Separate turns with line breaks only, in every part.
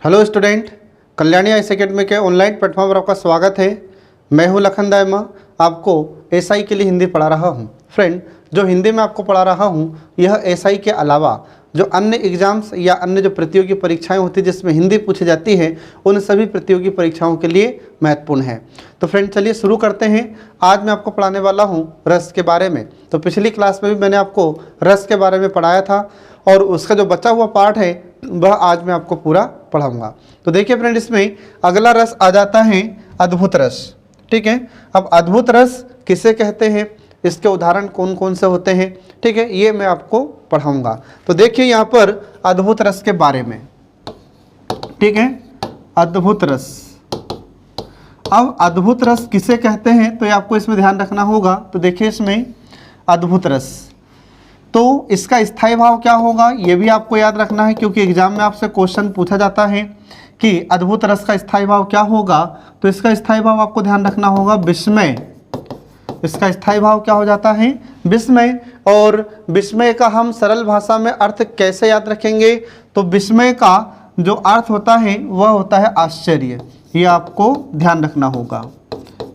Hello student, Kalyani IAS academy के online platform पर आपका स्वागत है। मैं हूं लखन दायमा, आपको एसआई के लिए हिंदी पढ़ा रहा हूं। फ्रेंड, जो हिंदी में आपको पढ़ा रहा हूं यह एसआई के अलावा जो अन्य एग्ज़ाम्स या अन्य जो प्रतियोगी परीक्षाएं होती हैं जिसमें हिंदी पूछी जाती है उन सभी प्रतियोगी परीक्षाओं के लिए महत्वपूर्ण है। तो फ्रेंड चलिए शुरू करते हैं। आज मैं आपको पढ़ाने वाला हूं रस के बारे में। तो पिछली क्लास में भी मैंने आपको रस के बारे में पढ़ाया था और उसका जो बचा हुआ पार्ट है वह आज मैं आपको पूरा पढ़ाऊंगा। तो देखिए फ्रेंड, इसमें अगला रस आ जाता है अद्भुत रस। ठीक है, अब अद्भुत रस किसे कहते हैं, इसके उदाहरण कौन कौन से होते हैं, ठीक है, ये मैं आपको पढ़ाऊंगा। तो देखिए यहाँ पर अद्भुत रस के बारे में, ठीक है, अद्भुत रस। अब अद्भुत रस किसे कहते हैं तो ये आपको इसमें ध्यान रखना होगा। तो देखिए इसमें अद्भुत रस, तो इसका स्थायी भाव क्या होगा ये भी आपको याद रखना है, क्योंकि एग्जाम में आपसे क्वेश्चन पूछा जाता है कि अद्भुत रस का स्थायी भाव क्या होगा। तो इसका स्थायी भाव आपको ध्यान रखना होगा विस्मय। इसका स्थायी भाव क्या हो जाता है, विस्मय। और विस्मय का हम सरल भाषा में अर्थ कैसे याद रखेंगे, तो विस्मय का जो अर्थ होता है वह होता है आश्चर्य। ये आपको ध्यान रखना होगा।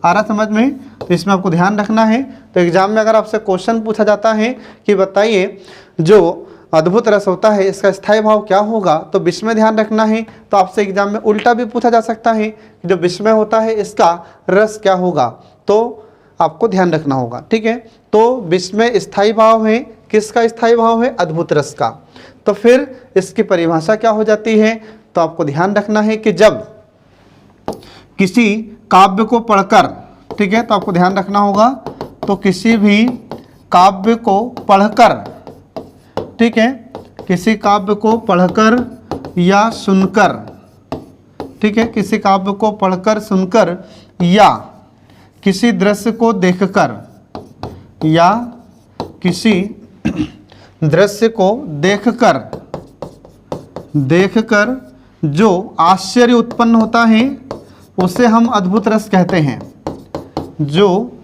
आ रहा समझ में? तो इसमें आपको ध्यान रखना है। तो एग्जाम में अगर आपसे क्वेश्चन पूछा जाता है कि बताइए जो अद्भुत रस होता है इसका स्थायी भाव क्या होगा, तो विस्मय ध्यान रखना है। तो आपसे एग्जाम में उल्टा भी पूछा जा सकता है कि जो विस्मय होता है इसका रस क्या होगा, तो आपको ध्यान रखना होगा। ठीक है, तो विस्मय स्थायी भाव है, किसका स्थायी भाव है, अद्भुत रस का। तो फिर इसकी परिभाषा क्या हो जाती है, तो आपको ध्यान रखना है कि जब किसी काव्य को पढ़कर, ठीक है, तो आपको ध्यान रखना होगा, तो किसी भी काव्य को पढ़कर, ठीक है, किसी काव्य को पढ़कर या सुनकर, ठीक है, किसी काव्य को पढ़कर सुनकर या किसी दृश्य को देखकर या किसी दृश्य को देखकर जो आश्चर्य उत्पन्न होता है उसे हम अद्भुत रस कहते हैं। जो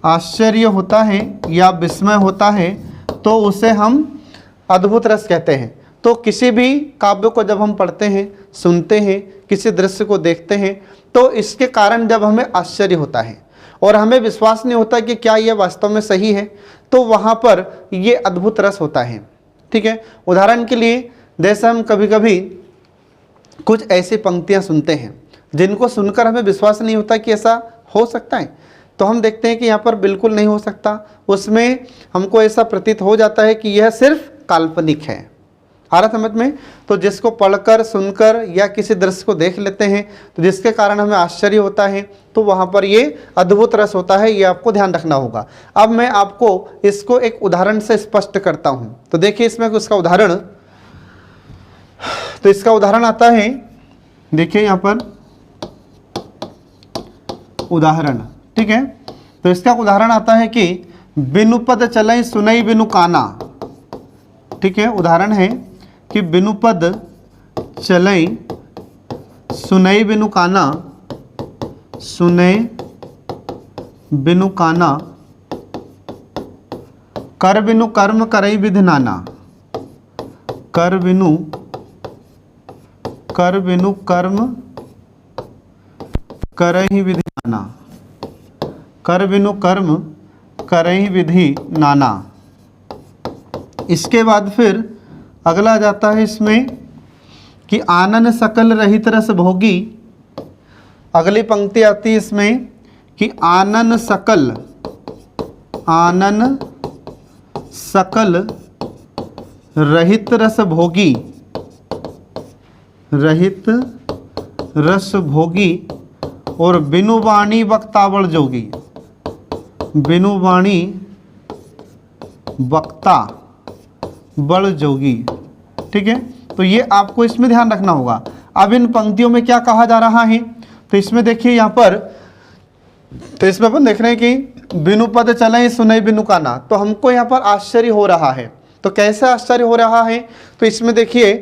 आश्चर्य होता है या विस्मय होता है तो उसे हम अद्भुत रस कहते हैं। तो किसी भी काव्य को जब हम पढ़ते हैं, सुनते हैं, किसी दृश्य को देखते हैं, तो इसके कारण जब हमें आश्चर्य होता है और हमें विश्वास नहीं होता कि क्या यह वास्तव में सही है, तो वहाँ पर ये अद्भुत रस होता है। ठीक है, उदाहरण के लिए जैसे हम कभी कभी कुछ ऐसी पंक्तियाँ सुनते हैं जिनको सुनकर हमें विश्वास नहीं होता कि ऐसा हो सकता है, तो हम देखते हैं कि यहाँ पर बिल्कुल नहीं हो सकता। उसमें हमको ऐसा प्रतीत हो जाता है कि यह सिर्फ काल्पनिक है। आ रहा समझ में? तो जिसको पढ़कर, सुनकर या किसी दृश्य को देख लेते हैं तो जिसके कारण हमें आश्चर्य होता है, तो वहाँ पर ये अद्भुत रस होता है। ये आपको ध्यान रखना होगा। अब मैं आपको इसको एक उदाहरण से स्पष्ट करता हूँ। तो देखिए इसमें उसका उदाहरण, तो इसका उदाहरण आता है, देखिए यहाँ पर उदाहरण, ठीक है, तो इसका उदाहरण आता है कि बिनु पद चलई सुनई बिनु काना। ठीक है, उदाहरण है कि बिनु पद चलई सुनई बिनु काना, सुनई बिनु काना, कर बिनु कर्म करई विधि नाना। कर बिनु कर्म करहि विधि नाना। कर बिनु कर्म करहि विधि नाना। इसके बाद फिर अगला जाता है इसमें कि आनन सकल रहित रस भोगी। अगली पंक्ति आती है इसमें कि आनन सकल रहित रस भोगी, रहित रस भोगी और बिनु वाणी वक्तावल जोगी। बिनु वाणी वक्ता बड़ जोगी। ठीक है, तो ये आपको इसमें ध्यान रखना होगा। अब इन पंक्तियों में क्या कहा जा रहा है, तो इसमें देखिए यहाँ पर, तो इसमें अपन देख रहे हैं कि बिनु पद चले सुनई बिनु काना। तो हमको यहाँ पर आश्चर्य हो रहा है। तो कैसे आश्चर्य हो रहा है, तो इसमें देखिए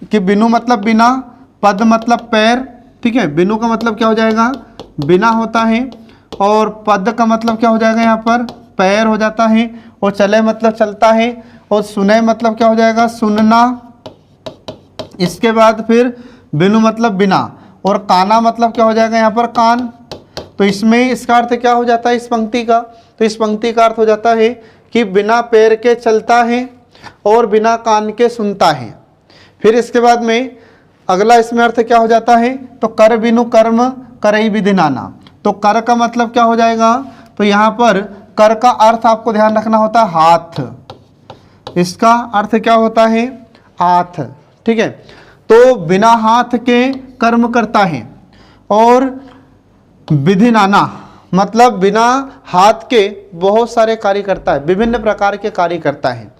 कि बिनु मतलब बिना, पद मतलब पैर। ठीक है, बिनु का मतलब क्या हो जाएगा, बिना होता है, और पद का मतलब क्या हो जाएगा, यहाँ पर पैर हो जाता है, और चले मतलब चलता है, और सुने मतलब क्या हो जाएगा, सुनना। इसके बाद फिर बिनु मतलब बिना, और काना मतलब क्या हो जाएगा यहाँ पर कान। तो इसमें इसका अर्थ क्या हो जाता है इस पंक्ति का? तो इस पंक्ति का अर्थ हो जाता है कि बिना पैर के चलता है और बिना कान के सुनता है। फिर इसके बाद में अगला इसमें अर्थ क्या हो जाता है? तो कर बिनु कर्म करई विधि नाना। तो कर का मतलब क्या हो जाएगा? तो यहाँ पर कर का अर्थ आपको ध्यान रखना होता है हाथ। इसका अर्थ क्या होता है? हाथ। ठीक है, तो बिना हाथ के कर्म करता है और विधि नाना मतलब बिना हाथ के बहुत सारे कार्य करता है, विभिन्न प्रकार के कार्य करता है।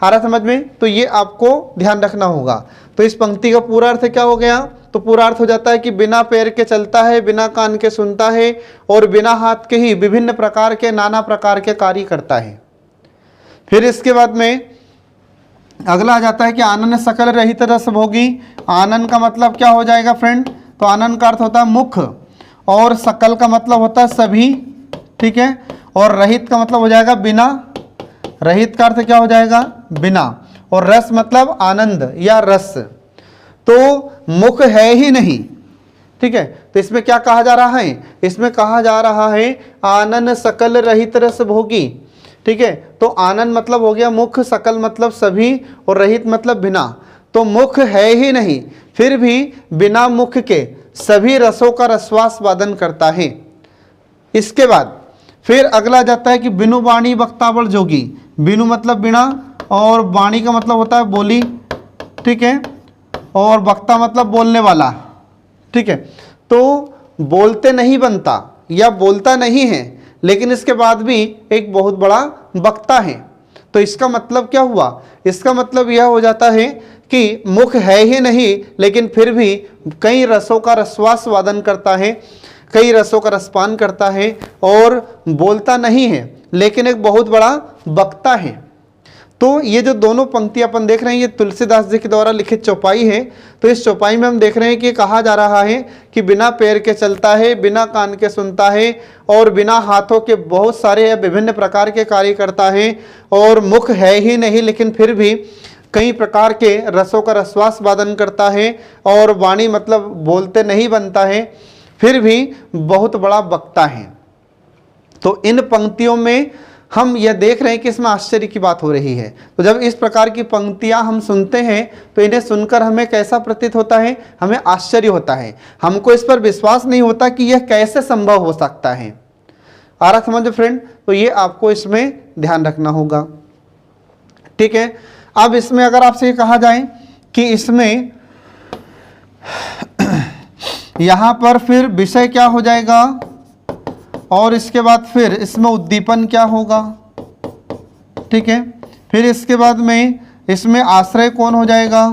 आ रहा समझ में? तो ये आपको ध्यान रखना होगा। तो इस पंक्ति का पूरा अर्थ क्या हो गया? तो पूरा अर्थ हो जाता है कि बिना पैर के चलता है, बिना कान के सुनता है और बिना हाथ के ही विभिन्न प्रकार के नाना प्रकार के कार्य करता है। फिर इसके बाद में अगला आ जाता है कि आनंद सकल रहित रस भोगी। आनंद का मतलब क्या हो जाएगा फ्रेंड? तो आनंद का अर्थ होता है मुख, और सकल का मतलब होता है सभी। ठीक है, और रहित का मतलब हो जाएगा बिना। रहित का अर्थ क्या हो जाएगा? बिना। और रस मतलब आनंद या रस। तो मुख है ही नहीं। ठीक है, तो इसमें क्या कहा जा रहा है? इसमें कहा जा रहा है आनंद सकल रहित रस भोगी। ठीक है, तो आनंद मतलब हो गया मुख, सकल मतलब सभी और रहित मतलब बिना। तो मुख है ही नहीं, फिर भी बिना मुख के सभी रसों का रसवास्वादन करता है। इसके बाद फिर अगला जाता है कि बिनु वाणी वक्तावल जोगी। बिनु मतलब बिना, और वाणी का मतलब होता है बोली। ठीक है, और वक्ता मतलब बोलने वाला। ठीक है, तो बोलते नहीं बनता या बोलता नहीं है, लेकिन इसके बाद भी एक बहुत बड़ा वक्ता है। तो इसका मतलब क्या हुआ? इसका मतलब यह हो जाता है कि मुख है ही नहीं, लेकिन फिर भी कई रसों का रसवास्वादन करता है, कई रसों का रसपान करता है, और बोलता नहीं है लेकिन एक बहुत बड़ा वक्ता है। तो ये जो दोनों पंक्तियां अपन देख रहे हैं, ये तुलसीदास जी के द्वारा लिखित चौपाई है। तो इस चौपाई में हम देख रहे हैं कि कहा जा रहा है कि बिना पैर के चलता है, बिना कान के सुनता है और बिना हाथों के बहुत सारे या विभिन्न प्रकार के कार्य करता है, और मुख है ही नहीं लेकिन फिर भी कई प्रकार के रसों का रसवास्वादन करता है, और वाणी मतलब बोलते नहीं बनता है, फिर भी बहुत बड़ा वक्ता है। तो इन पंक्तियों में हम यह देख रहे हैं कि इसमें आश्चर्य की बात हो रही है। तो जब इस प्रकार की पंक्तियां हम सुनते हैं तो इन्हें सुनकर हमें कैसा प्रतीत होता है? हमें आश्चर्य होता है, हमको इस पर विश्वास नहीं होता कि यह कैसे संभव हो सकता है। आ रहा समझ फ्रेंड? तो ये आपको इसमें ध्यान रखना होगा। ठीक है, अब इसमें अगर आपसे ये कहा जाए कि इसमें यहां पर फिर विषय क्या हो जाएगा और इसके बाद फिर इसमें उद्दीपन क्या होगा? ठीक है, फिर इसके बाद में इसमें आश्रय कौन हो जाएगा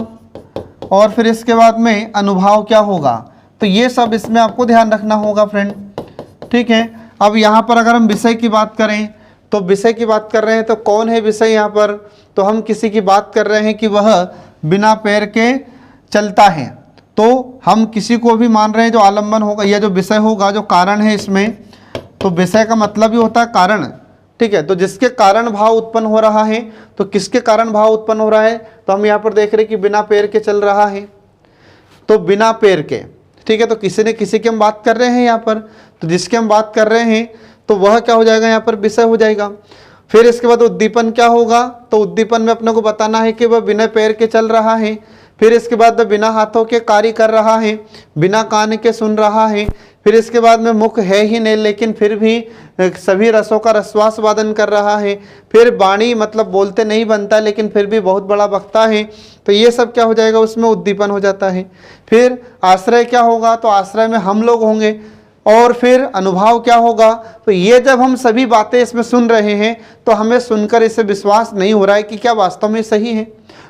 और फिर इसके बाद में अनुभाव क्या होगा? तो ये सब इसमें आपको ध्यान रखना होगा फ्रेंड। ठीक है, अब यहाँ पर अगर हम विषय की बात करें तो विषय की बात कर रहे हैं तो कौन है विषय यहाँ पर? तो हम किसी की बात कर रहे हैं कि वह बिना पैर के चलता है। तो हम किसी को भी मान रहे हैं जो आलम्बन होगा या जो विषय होगा, जो कारण है इसमें, तो विषय का मतलब ही होता है कारण। ठीक है, तो जिसके कारण भाव उत्पन्न हो रहा है, तो किसके कारण भाव उत्पन्न हो रहा है? तो हम यहाँ पर देख रहे हैं कि बिना पैर के चल रहा है, तो बिना पैर के। ठीक है, तो किसी ने किसी की हम बात कर रहे हैं यहाँ पर, तो जिसके हम बात कर रहे हैं तो वह क्या हो जाएगा? यहाँ पर विषय हो जाएगा। फिर इसके बाद उद्दीपन क्या होगा? तो उद्दीपन में अपने को बताना है कि वह बिना पैर के चल रहा है। फिर इसके बाद वह बिना हाथों के कार्य कर रहा है, बिना कान के सुन रहा है। फिर इसके बाद में मुख है ही नहीं लेकिन फिर भी सभी रसों का रसवास्वादन कर रहा है। फिर वाणी मतलब बोलते नहीं बनता लेकिन फिर भी बहुत बड़ा वक्ता है। तो ये सब क्या हो जाएगा? उसमें उद्दीपन हो जाता है। फिर आश्रय क्या होगा? तो आश्रय में हम लोग होंगे। और फिर अनुभाव क्या होगा? तो ये जब हम सभी बातें इसमें सुन रहे हैं तो हमें सुनकर इसे विश्वास नहीं हो रहा है कि क्या वास्तव में सही है।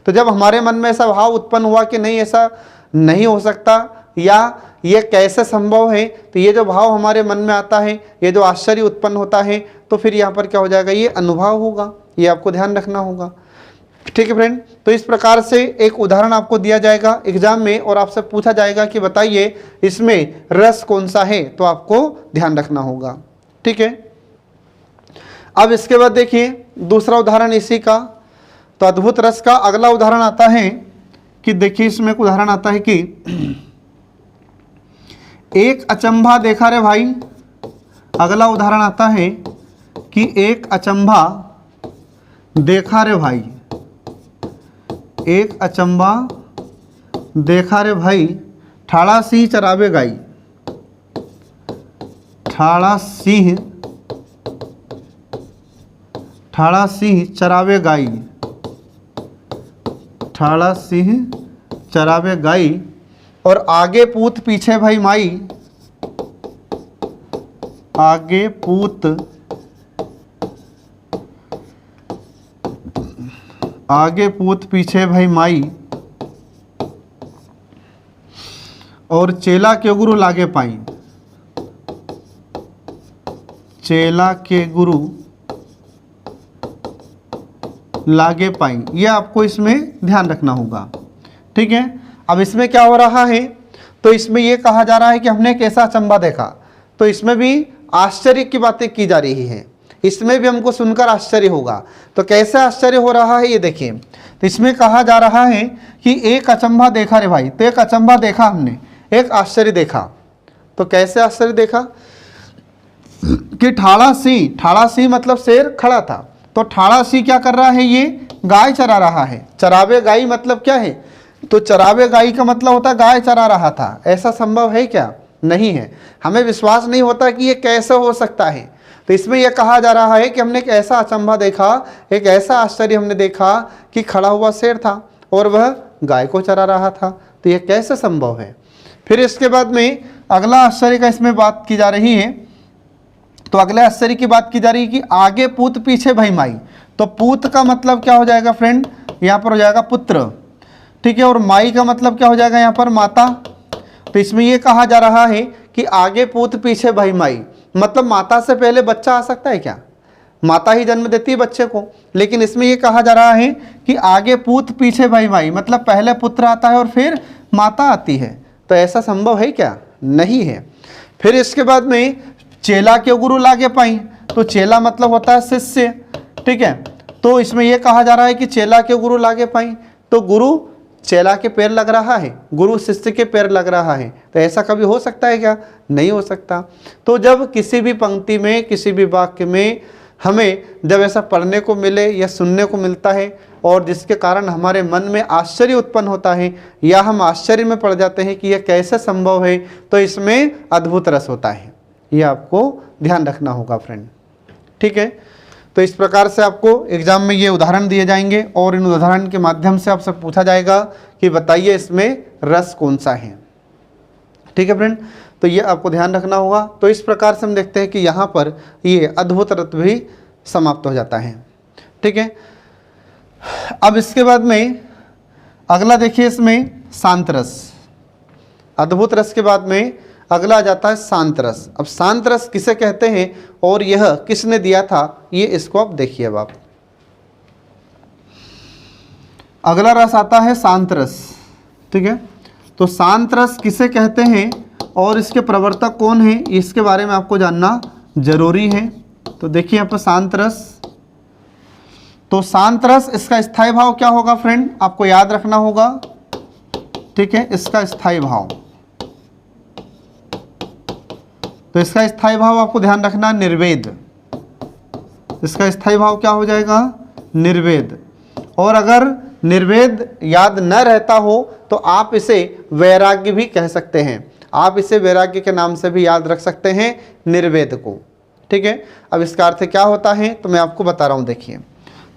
तो जब हमारे मन में ऐसा भाव उत्पन्न हुआ कि नहीं, ऐसा नहीं हो सकता या ये कैसे संभव है, तो ये जो भाव हमारे मन में आता है, ये जो आश्चर्य उत्पन्न होता है, तो फिर यहाँ पर क्या हो जाएगा? ये अनुभव होगा। ये आपको ध्यान रखना होगा। ठीक है फ्रेंड, तो इस प्रकार से एक उदाहरण आपको दिया जाएगा एग्जाम में और आपसे पूछा जाएगा कि बताइए इसमें रस कौन सा है, तो आपको ध्यान रखना होगा। ठीक है, अब इसके बाद देखिए दूसरा उदाहरण इसी का। तो अद्भुत रस का अगला उदाहरण आता है कि देखिए इसमें एक उदाहरण आता है कि एक अचंभा देखा रे भाई। अगला उदाहरण आता है कि एक अचंभा देखा रे भाई। एक अचंभा देखा रे भाई, ठाड़ा सिंह चरावे गाई। ठाड़ा सिंह चरावे गाई। ठाड़ा सिंह चरावे गाई और आगे पूत पीछे भाई माई। आगे पूत पीछे भाई माई और चेला के गुरु लागे पाई। चेला के गुरु लागे पाई, ये आपको इसमें ध्यान रखना होगा। ठीक है, अब इसमें क्या हो रहा है, तो इसमें ये कहा जा रहा है कि हमने एक ऐसा अचंभा देखा, तो इसमें भी आश्चर्य की बातें की जा रही है। इसमें भी हमको सुनकर आश्चर्य होगा। तो कैसे आश्चर्य हो रहा है ये देखिए। तो इसमें कहा जा रहा है कि एक अचंभा देखा रे भाई। तो एक अचंभा देखा हमने, एक आश्चर्य देखा। तो कैसे आश्चर्य देखा कि ठाड़ा सिंह मतलब शेर खड़ा था। तो ठाड़ा सिंह क्या कर रहा है, ये गाय चरा रहा है। चरावे गाई मतलब क्या है, तो चरावे गाई का मतलब होता है गाय चरा रहा था। ऐसा संभव है क्या, नहीं है। हमें विश्वास नहीं होता कि ये कैसे हो सकता है। तो इसमें यह कहा जा रहा है कि हमने एक ऐसा अचंभा देखा, एक ऐसा आश्चर्य हमने देखा कि खड़ा हुआ शेर था और वह गाय को चरा रहा था। तो यह कैसे संभव है। फिर इसके बाद में अगला आश्चर्य का इसमें बात की जा रही है। तो अगले आश्चर्य की बात की जा रही है कि आगे पूत पीछे भाई माई। तो पूत का मतलब क्या हो जाएगा फ्रेंड, यहाँ पर हो जाएगा पुत्र। ठीक है, और माई का मतलब क्या हो जाएगा यहाँ पर माता। तो इसमें यह कहा जा रहा है कि आगे पूत पीछे भाई माई, मतलब माता से पहले बच्चा आ सकता है क्या, माता ही जन्म देती है बच्चे को। लेकिन इसमें यह कहा जा रहा है कि आगे पूत पीछे भाई माई, मतलब पहले पुत्र आता है और फिर माता आती है। तो ऐसा संभव है क्या, नहीं है। फिर इसके बाद में चेला के गुरु लागे पाई। तो चेला मतलब होता है शिष्य। ठीक है, तो इसमें यह कहा जा रहा है कि चेला के गुरु लागे पाई। तो गुरु चेला के पैर लग रहा है, गुरु शिष्य के पैर लग रहा है। तो ऐसा कभी हो सकता है क्या, नहीं हो सकता। तो जब किसी भी पंक्ति में, किसी भी वाक्य में हमें जब ऐसा पढ़ने को मिले या सुनने को मिलता है और जिसके कारण हमारे मन में आश्चर्य उत्पन्न होता है या हम आश्चर्य में पड़ जाते हैं कि यह कैसे संभव है, तो इसमें अद्भुत रस होता है। ये आपको ध्यान रखना होगा फ्रेंड। ठीक है, तो इस प्रकार से आपको एग्जाम में ये उदाहरण दिए जाएंगे और इन उदाहरण के माध्यम से आपसे पूछा जाएगा कि बताइए इसमें रस कौन सा है। ठीक है फ्रेंड, तो ये आपको ध्यान रखना होगा। तो इस प्रकार से हम देखते हैं कि यहाँ पर ये अद्भुत रस भी समाप्त हो जाता है। ठीक है, अब इसके बाद में अगला देखिए, इसमें शांत रस। अद्भुत रस के बाद में अगला आ जाता है शांत रस। अब शांत रस किसे कहते हैं और यह किसने दिया था, ये इसको आप देखिए। अब आप अगला रस आता है शांत रस। ठीक है, तो शांत रस किसे कहते हैं और इसके प्रवर्तक कौन है, इसके बारे में आपको जानना जरूरी है। तो देखिए यहाँ पर शांत रस। तो शांत रस, इसका स्थायी भाव क्या होगा फ्रेंड, आपको याद रखना होगा। ठीक है, इसका स्थायी भाव, तो इसका स्थायी भाव आपको ध्यान रखना निर्वेद। इसका स्थायी भाव क्या हो जाएगा, निर्वेद। और अगर निर्वेद याद न रहता हो तो आप इसे वैराग्य भी कह सकते हैं। आप इसे वैराग्य के नाम से भी याद रख सकते हैं, निर्वेद को। ठीक है, अब इसका अर्थ क्या होता है तो मैं आपको बता रहा हूँ। देखिए,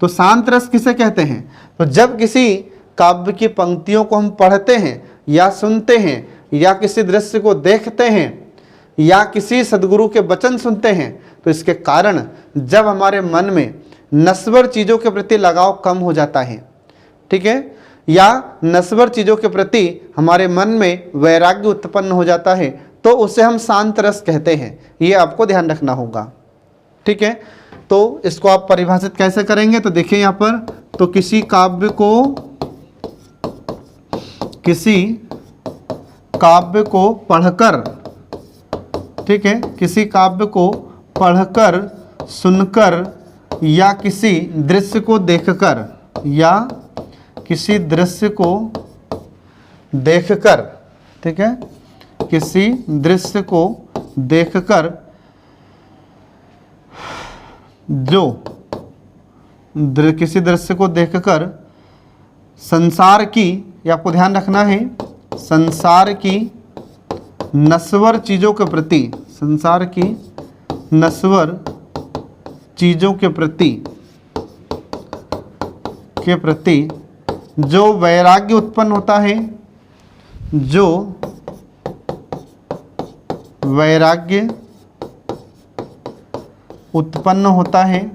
तो शांत रस किसे कहते हैं, तो जब किसी काव्य की पंक्तियों को हम पढ़ते हैं या सुनते हैं या किसी दृश्य को देखते हैं या किसी सद्गुरु के वचन सुनते हैं, तो इसके कारण जब हमारे मन में नश्वर चीज़ों के प्रति लगाव कम हो जाता है, ठीक है, या नश्वर चीज़ों के प्रति हमारे मन में वैराग्य उत्पन्न हो जाता है, तो उसे हम शांत रस कहते हैं। ये आपको ध्यान रखना होगा। ठीक है, तो इसको आप परिभाषित कैसे करेंगे, तो देखिए यहाँ पर, तो किसी काव्य को पढ़कर, ठीक है, किसी काव्य को पढ़कर, सुनकर या किसी दृश्य को देखकर, या किसी दृश्य को देखकर, ठीक है, किसी दृश्य को देखकर जो किसी दृश्य को देखकर संसार की, ये आपको ध्यान रखना है, संसार की नश्वर चीज़ों के प्रति, संसार की नश्वर चीज़ों के प्रति जो वैराग्य उत्पन्न होता है, जो वैराग्य उत्पन्न होता है,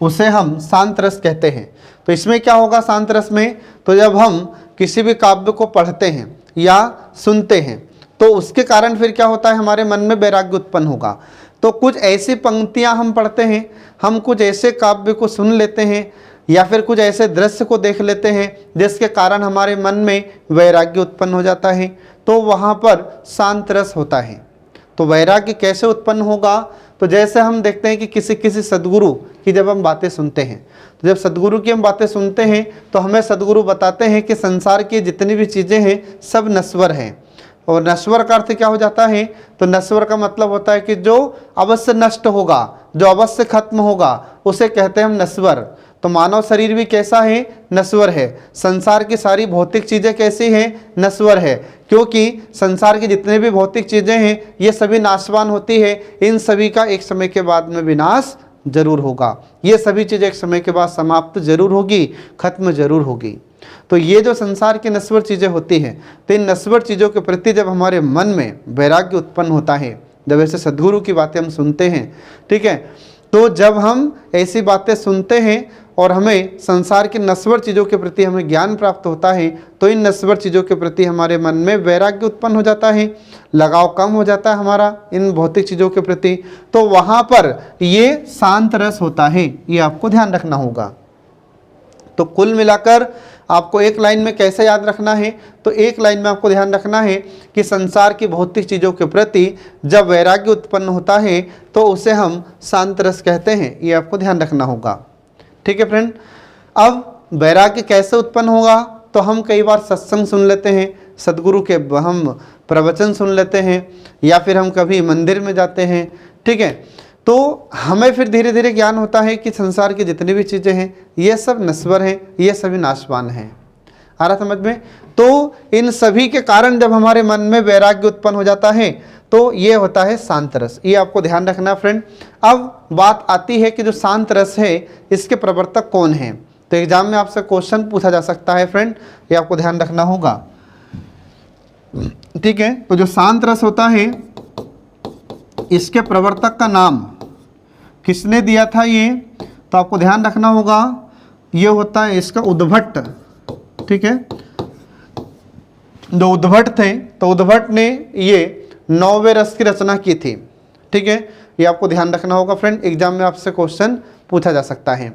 उसे हम शांत रस कहते हैं। तो इसमें क्या होगा शांत रस में, तो जब हम किसी भी काव्य को पढ़ते हैं या सुनते हैं तो उसके कारण फिर क्या होता है, हमारे मन में वैराग्य उत्पन्न होगा। तो कुछ ऐसी पंक्तियां हम पढ़ते हैं, हम कुछ ऐसे काव्य को सुन लेते हैं या फिर कुछ ऐसे दृश्य को देख लेते हैं जिसके कारण हमारे मन में वैराग्य उत्पन्न हो जाता है, तो वहाँ पर शांत रस होता है। तो वैराग्य कैसे उत्पन्न होगा, तो जैसे हम देखते हैं कि किसी सद्गुरु की जब हम बातें सुनते हैं, तो जब सद्गुरु की हम बातें सुनते हैं तो हमें सद्गुरु बताते हैं कि संसार की जितनी भी चीज़ें हैं सब नश्वर हैं। और नश्वर का अर्थ क्या हो जाता है, तो नश्वर का मतलब होता है कि जो अवश्य नष्ट होगा, जो अवश्य खत्म होगा, उसे कहते हैं हम नश्वर। तो मानव शरीर भी कैसा है, नश्वर है। संसार की सारी भौतिक चीज़ें कैसी हैं, नश्वर है, क्योंकि संसार की जितने भी भौतिक चीज़ें हैं ये सभी नाशवान होती है। इन सभी का एक समय के बाद में विनाश जरूर होगा, ये सभी चीज़ें एक समय के बाद समाप्त जरूर होगी, खत्म जरूर होगी। तो ये जो संसार की नश्वर चीज़ें होती हैं, तो इन नश्वर चीज़ों के प्रति जब हमारे मन में वैराग्य उत्पन्न होता है, जब ऐसे सद्गुरु की बातें हम सुनते हैं, ठीक है, तो जब हम ऐसी बातें सुनते हैं और हमें संसार की नश्वर चीज़ों के प्रति हमें ज्ञान प्राप्त होता है, तो इन नश्वर चीज़ों के प्रति हमारे मन में वैराग्य उत्पन्न हो जाता है, लगाव कम हो जाता है हमारा इन भौतिक चीज़ों के प्रति। तो वहाँ पर ये शांत रस होता है, ये आपको ध्यान रखना होगा। तो कुल मिलाकर आपको एक लाइन में कैसे याद रखना है, तो एक लाइन में आपको ध्यान रखना है कि संसार की भौतिक चीज़ों के प्रति जब वैराग्य उत्पन्न होता है तो उसे हम शांत रस कहते हैं, ये आपको ध्यान रखना होगा। ठीक है फ्रेंड। अब वैराग्य कैसे उत्पन्न होगा, तो हम कई बार सत्संग सुन लेते हैं, सद्गुरु के हम प्रवचन सुन लेते हैं, या फिर हम कभी मंदिर में जाते हैं, ठीक है, तो हमें फिर धीरे धीरे ज्ञान होता है कि संसार की जितनी भी चीज़ें हैं ये सब नश्वर हैं, ये सभी नाशवान हैं। आ रहा समझ में। तो इन सभी के कारण जब हमारे मन में वैराग्य उत्पन्न हो जाता है तो ये होता है शांत रस, ये आपको ध्यान रखना फ्रेंड। अब बात आती है कि जो शांत रस है इसके प्रवर्तक कौन है, तो एग्जाम में आपसे क्वेश्चन पूछा जा सकता है फ्रेंड, ये आपको ध्यान रखना होगा। ठीक है, तो जो शांत रस होता है इसके प्रवर्तक का नाम किसने दिया था, ये तो आपको ध्यान रखना होगा, ये होता है इसका उद्भट। ठीक है, जो उद्भट थे तो उद्भट ने ये 9वें रस की रचना की थी। ठीक है, ये आपको ध्यान रखना होगा फ्रेंड, एग्जाम में आपसे क्वेश्चन पूछा जा सकता है।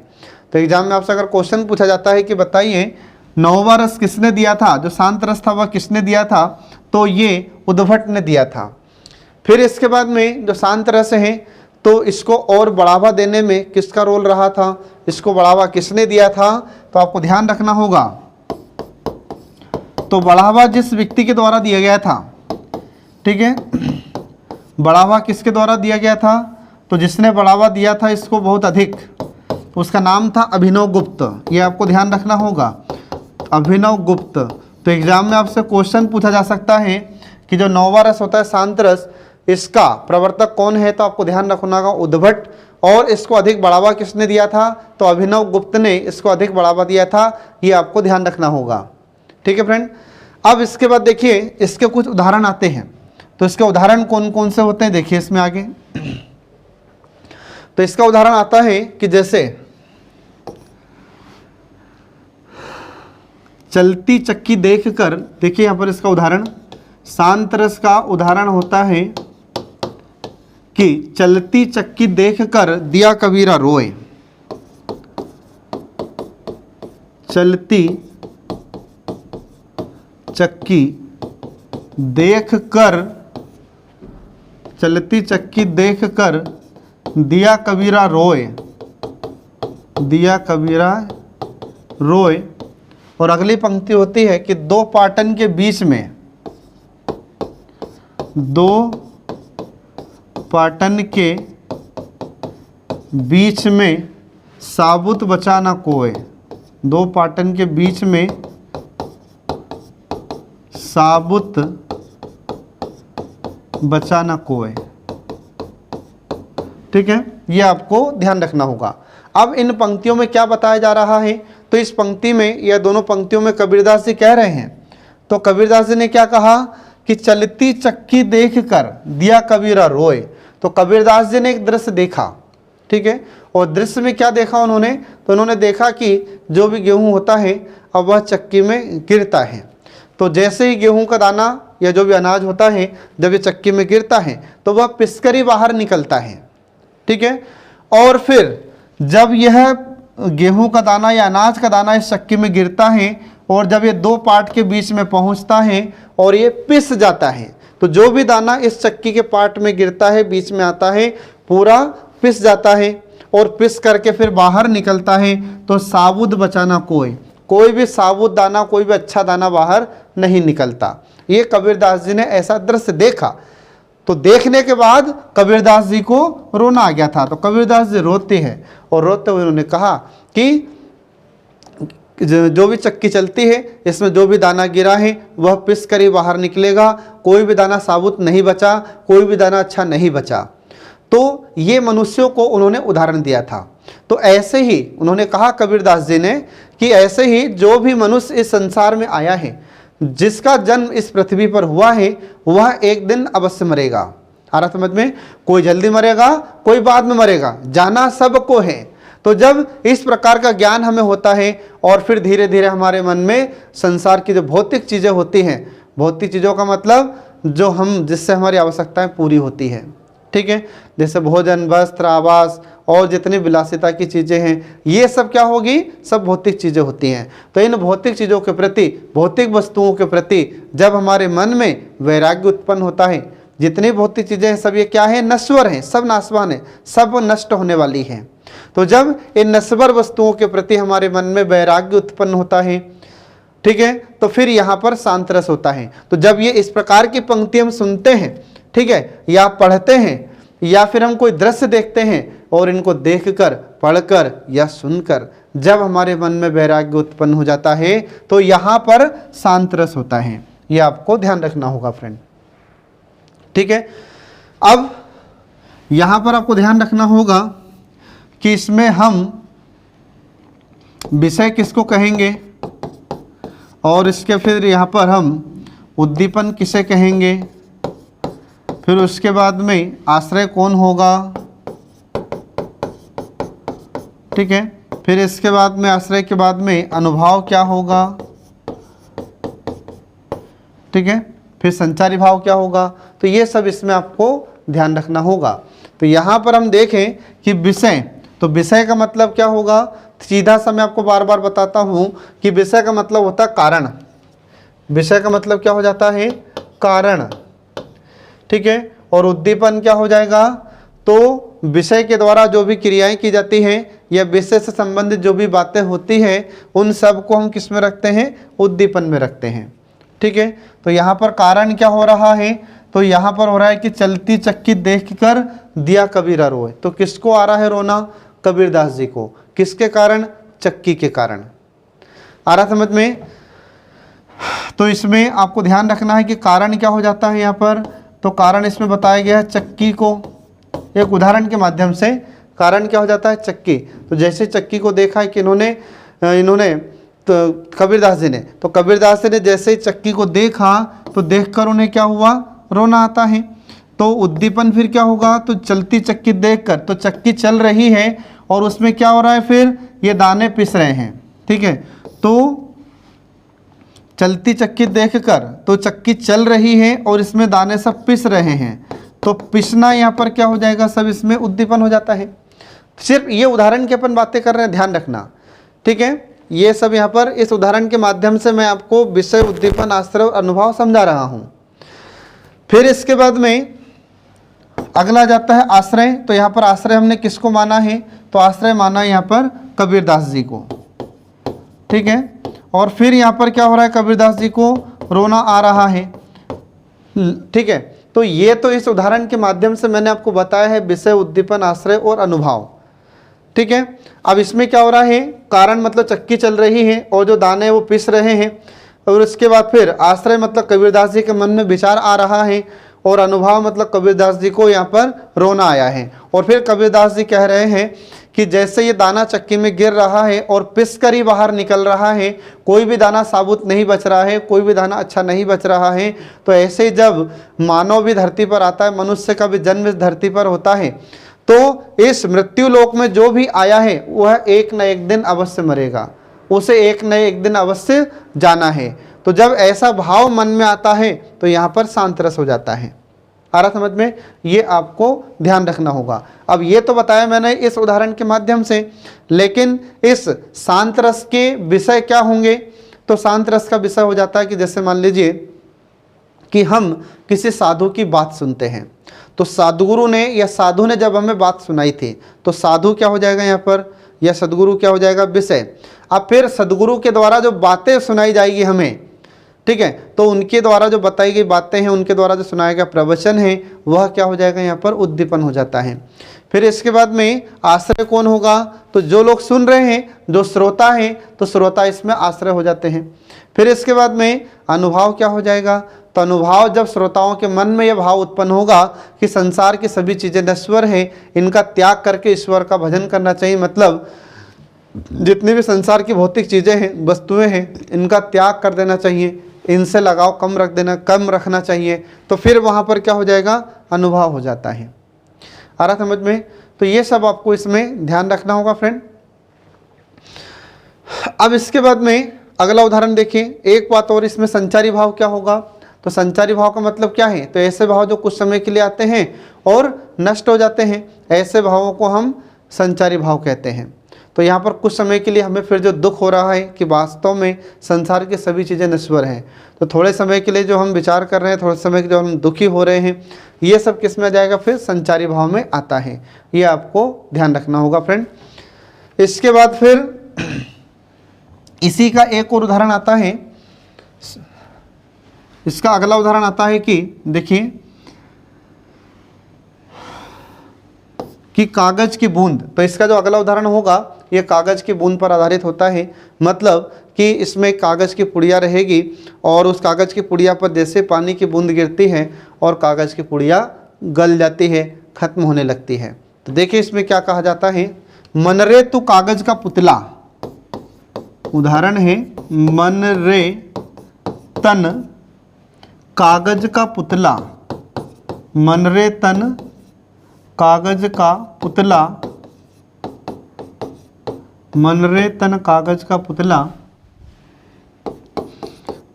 तो एग्जाम में आपसे अगर क्वेश्चन पूछा जाता है कि बताइए 9वां रस किसने दिया था, जो शांत रस था वह किसने दिया था, तो ये उद्भट ने दिया था। फिर इसके बाद में जो शांत रस है तो इसको और बढ़ावा देने में किसका रोल रहा था, इसको बढ़ावा किसने दिया था, तो आपको ध्यान रखना होगा। तो बढ़ावा जिस व्यक्ति के द्वारा दिया गया था, ठीक है, बढ़ावा किसके द्वारा दिया गया था, तो जिसने बढ़ावा दिया था इसको बहुत अधिक, तो उसका नाम था अभिनव गुप्त, ये आपको ध्यान रखना होगा, अभिनव गुप्त। तो एग्जाम में आपसे क्वेश्चन पूछा जा सकता है कि जो 9वां रस होता है शांत रस, इसका प्रवर्तक कौन है, तो आपको ध्यान रखना होगा उद्भट, और इसको अधिक बढ़ावा किसने दिया था, तो अभिनव गुप्त ने इसको अधिक बढ़ावा दिया था, ये आपको ध्यान रखना होगा। ठीक है फ्रेंड। अब इसके बाद देखिए इसके कुछ उदाहरण आते हैं, तो इसके उदाहरण कौन कौन से होते हैं देखिए इसमें आगे। तो इसका उदाहरण आता है कि जैसे चलती चक्की देखकर, देखिए यहाँ पर इसका उदाहरण, शांत रस का उदाहरण होता है कि चलती चक्की देखकर दिया कबीरा रोए। चलती चक्की देखकर, चलती चक्की देखकर दिया कबीरा रोए, दिया कबीरा रोए, और अगली पंक्ति होती है कि दो पाटन के बीच में, दो पाटन के बीच में साबुत बचा ना कोय। दो पाटन के बीच में साबुत बचा ना कोय। ठीक है, ये आपको ध्यान रखना होगा। अब इन पंक्तियों में क्या बताया जा रहा है, तो इस पंक्ति में या दोनों पंक्तियों में कबीरदास जी कह रहे हैं, तो कबीरदास जी ने क्या कहा कि चलती चक्की देख कर दिया कबीरा रोए। तो कबीरदास जी ने एक दृश्य देखा, ठीक है, और दृश्य में क्या देखा उन्होंने, तो उन्होंने देखा कि जो भी गेहूं होता है अब वह चक्की में गिरता है। तो जैसे ही गेहूं का दाना या जो भी अनाज होता है जब ये चक्की में गिरता है तो वह पिसकर ही बाहर निकलता है। ठीक है, और फिर जब यह गेहूं का दाना या अनाज का दाना इस चक्की में गिरता है और जब ये दो पार्ट के बीच में पहुंचता है और ये पिस जाता है, तो जो भी दाना इस चक्की के पार्ट में गिरता है, बीच में आता है, पूरा पिस जाता है और पिस करके फिर बाहर निकलता है। तो साबुत बचाना कोई भी साबुत दाना, कोई भी अच्छा दाना बाहर नहीं निकलता। ये कबीरदास जी ने ऐसा दृश्य देखा। तो देखने के बाद कबीरदास जी को रोना आ गया था। तो कबीरदास जी रोते हैं और रोते हुए उन्होंने कहा कि जो भी चक्की चलती है इसमें जो भी दाना गिरा है वह पिस कर ही बाहर निकलेगा, कोई भी दाना साबुत नहीं बचा, कोई भी दाना अच्छा नहीं बचा। तो ये मनुष्यों को उन्होंने उदाहरण दिया था। तो ऐसे ही उन्होंने कहा कबीरदास जी ने कि ऐसे ही जो भी मनुष्य इस संसार में आया है, जिसका जन्म इस पृथ्वी पर हुआ है, वह एक दिन अवश्य मरेगा। आ रहा समझ में, कोई जल्दी मरेगा, कोई बाद में मरेगा, जाना सबको है। तो जब इस प्रकार का ज्ञान हमें होता है और फिर धीरे धीरे हमारे मन में संसार की जो भौतिक चीज़ें होती हैं, भौतिक चीज़ों का मतलब जो हम जिससे हमारी आवश्यकताएं पूरी होती है, ठीक है, जैसे भोजन, वस्त्र, आवास और जितनी विलासिता की चीज़ें हैं, ये सब क्या होगी, सब भौतिक चीज़ें होती हैं। तो इन भौतिक चीज़ों के प्रति, भौतिक वस्तुओं के प्रति जब हमारे मन में वैराग्य उत्पन्न होता है, जितनी भौतिक चीज़ें हैं सब ये क्या है, नश्वर हैं, सब नाशवान है, सब नष्ट होने वाली हैं। तो जब इन नश्वर वस्तुओं के प्रति हमारे मन में वैराग्य उत्पन्न होता है, ठीक है, तो फिर यहाँ पर शांत रस होता है। तो जब ये इस प्रकार की पंक्ति हम सुनते हैं, ठीक है, या पढ़ते हैं या फिर हम कोई दृश्य देखते हैं और इनको देखकर, पढ़कर या सुनकर जब हमारे मन में वैराग्य उत्पन्न हो जाता है तो यहाँ पर शांत रस होता है। ये आपको ध्यान रखना होगा फ्रेंड, ठीक है। अब यहाँ पर आपको ध्यान रखना होगा कि इसमें हम विषय किसको कहेंगे और इसके फिर यहाँ पर हम उद्दीपन किसे कहेंगे, फिर उसके बाद में आश्रय कौन होगा, ठीक है, फिर इसके बाद में आश्रय के बाद में अनुभाव क्या होगा, ठीक है, फिर संचारी भाव क्या होगा। तो ये सब इसमें आपको ध्यान रखना होगा। तो यहाँ पर हम देखें कि विषय, तो विषय का मतलब क्या होगा, सीधा सा मैं आपको बार बार बताता हूँ कि विषय का मतलब होता है कारण। विषय का मतलब क्या हो जाता है, कारण, ठीक है। और उद्दीपन क्या हो जाएगा, तो विषय के द्वारा जो भी क्रियाएं की जाती हैं या विषय से संबंधित जो भी बातें होती हैं उन सब को हम किस में रखते हैं, उद्दीपन में रखते हैं, ठीक है। तो यहाँ पर कारण क्या हो रहा है, तो यहाँ पर हो रहा है कि चलती चक्की देखकर दिया कबीरा रोए। तो किसको आ रहा है रोना, कबीरदास जी को, किसके कारण, चक्की के कारण। आ रहा समझ में। तो इसमें आपको ध्यान रखना है कि कारण क्या हो जाता है यहाँ पर, तो कारण इसमें बताया गया है चक्की को, एक उदाहरण के माध्यम से कारण क्या हो जाता है, चक्की। तो जैसे चक्की को देखा है कि इन्होंने तो कबीरदास जी ने, तो कबीरदास जी ने जैसे ही चक्की को देखा तो देखकर उन्हें क्या हुआ, रोना आता है। तो उद्दीपन फिर क्या होगा, तो चलती चक्की देखकर, तो चक्की चल रही है और उसमें क्या हो रहा है, फिर ये दाने पिस रहे हैं, ठीक है। तो चलती चक्की देखकर, तो चक्की चल रही है और इसमें दाने सब पिस रहे हैं, तो पिसना यहाँ पर क्या हो जाएगा, सब इसमें उद्दीपन हो जाता है। सिर्फ ये उदाहरण की अपन बातें कर रहे हैं, ध्यान रखना, ठीक है। ये सब यहाँ पर इस उदाहरण के माध्यम से मैं आपको विषय, उद्दीपन, आश्रय और अनुभव समझा रहा हूँ। फिर इसके बाद में अगला जाता है आश्रय। तो यहाँ पर आश्रय हमने किसको माना है, तो आश्रय माना यहाँ पर कबीरदास जी को, ठीक है। और फिर यहाँ पर क्या हो रहा है, कबीरदास जी को रोना आ रहा है। ठीक है, तो ये तो इस उदाहरण के माध्यम से मैंने आपको बताया है विषय, उद्दीपन, आश्रय और अनुभाव। ठीक है, अब इसमें क्या हो रहा है, कारण मतलब चक्की चल रही है और जो दाने वो पिस रहे हैं, और उसके बाद फिर आश्रय मतलब कबीरदास जी के मन में विचार आ रहा है, और अनुभाव मतलब कबीरदास जी को यहाँ पर रोना आया है। और फिर कबीरदास जी कह रहे हैं कि जैसे ये दाना चक्की में गिर रहा है और पिस कर ही बाहर निकल रहा है, कोई भी दाना साबुत नहीं बच रहा है, कोई भी दाना अच्छा नहीं बच रहा है, तो ऐसे ही जब मानव भी धरती पर आता है, मनुष्य का भी जन्म इस धरती पर होता है, तो इस मृत्यु लोक में जो भी आया है वह एक न एक दिन अवश्य मरेगा, उसे एक न एक दिन अवश्य जाना है। तो जब ऐसा भाव मन में आता है तो यहाँ पर शांत रस हो जाता है। आ रहा समझ में, ये आपको ध्यान रखना होगा। अब ये तो बताया मैंने इस उदाहरण के माध्यम से, लेकिन इस शांत रस के विषय क्या होंगे, तो शांत रस का विषय हो जाता है कि जैसे मान लीजिए कि हम किसी साधु की बात सुनते हैं, तो सदगुरु ने या साधु ने जब हमें बात सुनाई थी, तो साधु क्या हो जाएगा यहाँ पर, या सदगुरु क्या हो जाएगा, विषय। अब फिर सदगुरु के द्वारा जो बातें सुनाई जाएगी हमें, ठीक है, तो उनके द्वारा जो बताई गई बातें हैं, उनके द्वारा जो सुनाया गया प्रवचन है, वह क्या हो जाएगा, यहाँ पर उद्दीपन हो जाता है। फिर इसके बाद में आश्रय कौन होगा, तो जो लोग सुन रहे हैं, जो श्रोता हैं, तो श्रोता इसमें आश्रय हो जाते हैं। फिर इसके बाद में अनुभाव क्या हो जाएगा, तो अनुभाव जब श्रोताओं के मन में यह भाव उत्पन्न होगा कि संसार की सभी चीज़ें नश्वर हैं, इनका त्याग करके ईश्वर का भजन करना चाहिए, मतलब जितनी भी संसार की भौतिक चीज़ें हैं, वस्तुएं हैं, इनका त्याग कर देना चाहिए, इनसे लगाव कम रखना चाहिए, तो फिर वहाँ पर क्या हो जाएगा, अनुभव हो जाता है। आ रहा समझ में, तो ये सब आपको इसमें ध्यान रखना होगा फ्रेंड। अब इसके बाद में अगला उदाहरण देखिए, एक बात और, इसमें संचारी भाव क्या होगा, तो संचारी भाव का मतलब क्या है, तो ऐसे भाव जो कुछ समय के लिए आते हैं और नष्ट हो जाते हैं, ऐसे भावों को हम संचारी भाव कहते हैं। तो यहाँ पर कुछ समय के लिए हमें फिर जो दुख हो रहा है कि वास्तव में संसार की सभी चीज़ें नश्वर हैं, तो थोड़े समय के लिए जो हम विचार कर रहे हैं, थोड़े समय के जो हम दुखी हो रहे हैं, ये सब किस में आ जाएगा, फिर संचारी भाव में आता है। ये आपको ध्यान रखना होगा फ्रेंड। इसके बाद फिर इसी का एक और उदाहरण आता है, इसका अगला उदाहरण आता है कि देखिए कि कागज की बूंद, तो इसका जो अगला उदाहरण होगा ये कागज की बूंद पर आधारित होता है। मतलब कि इसमें कागज की पुड़िया रहेगी और उस कागज की पुड़िया पर जैसे पानी की बूंद गिरती है और कागज की पुड़िया गल जाती है, खत्म होने लगती है। तो देखिए इसमें क्या कहा जाता है, मन रे तू कागज का पुतला, उदाहरण है मन रे तन कागज का पुतला, मन रे तन कागज का पुतला, मन रे तन कागज का पुतला।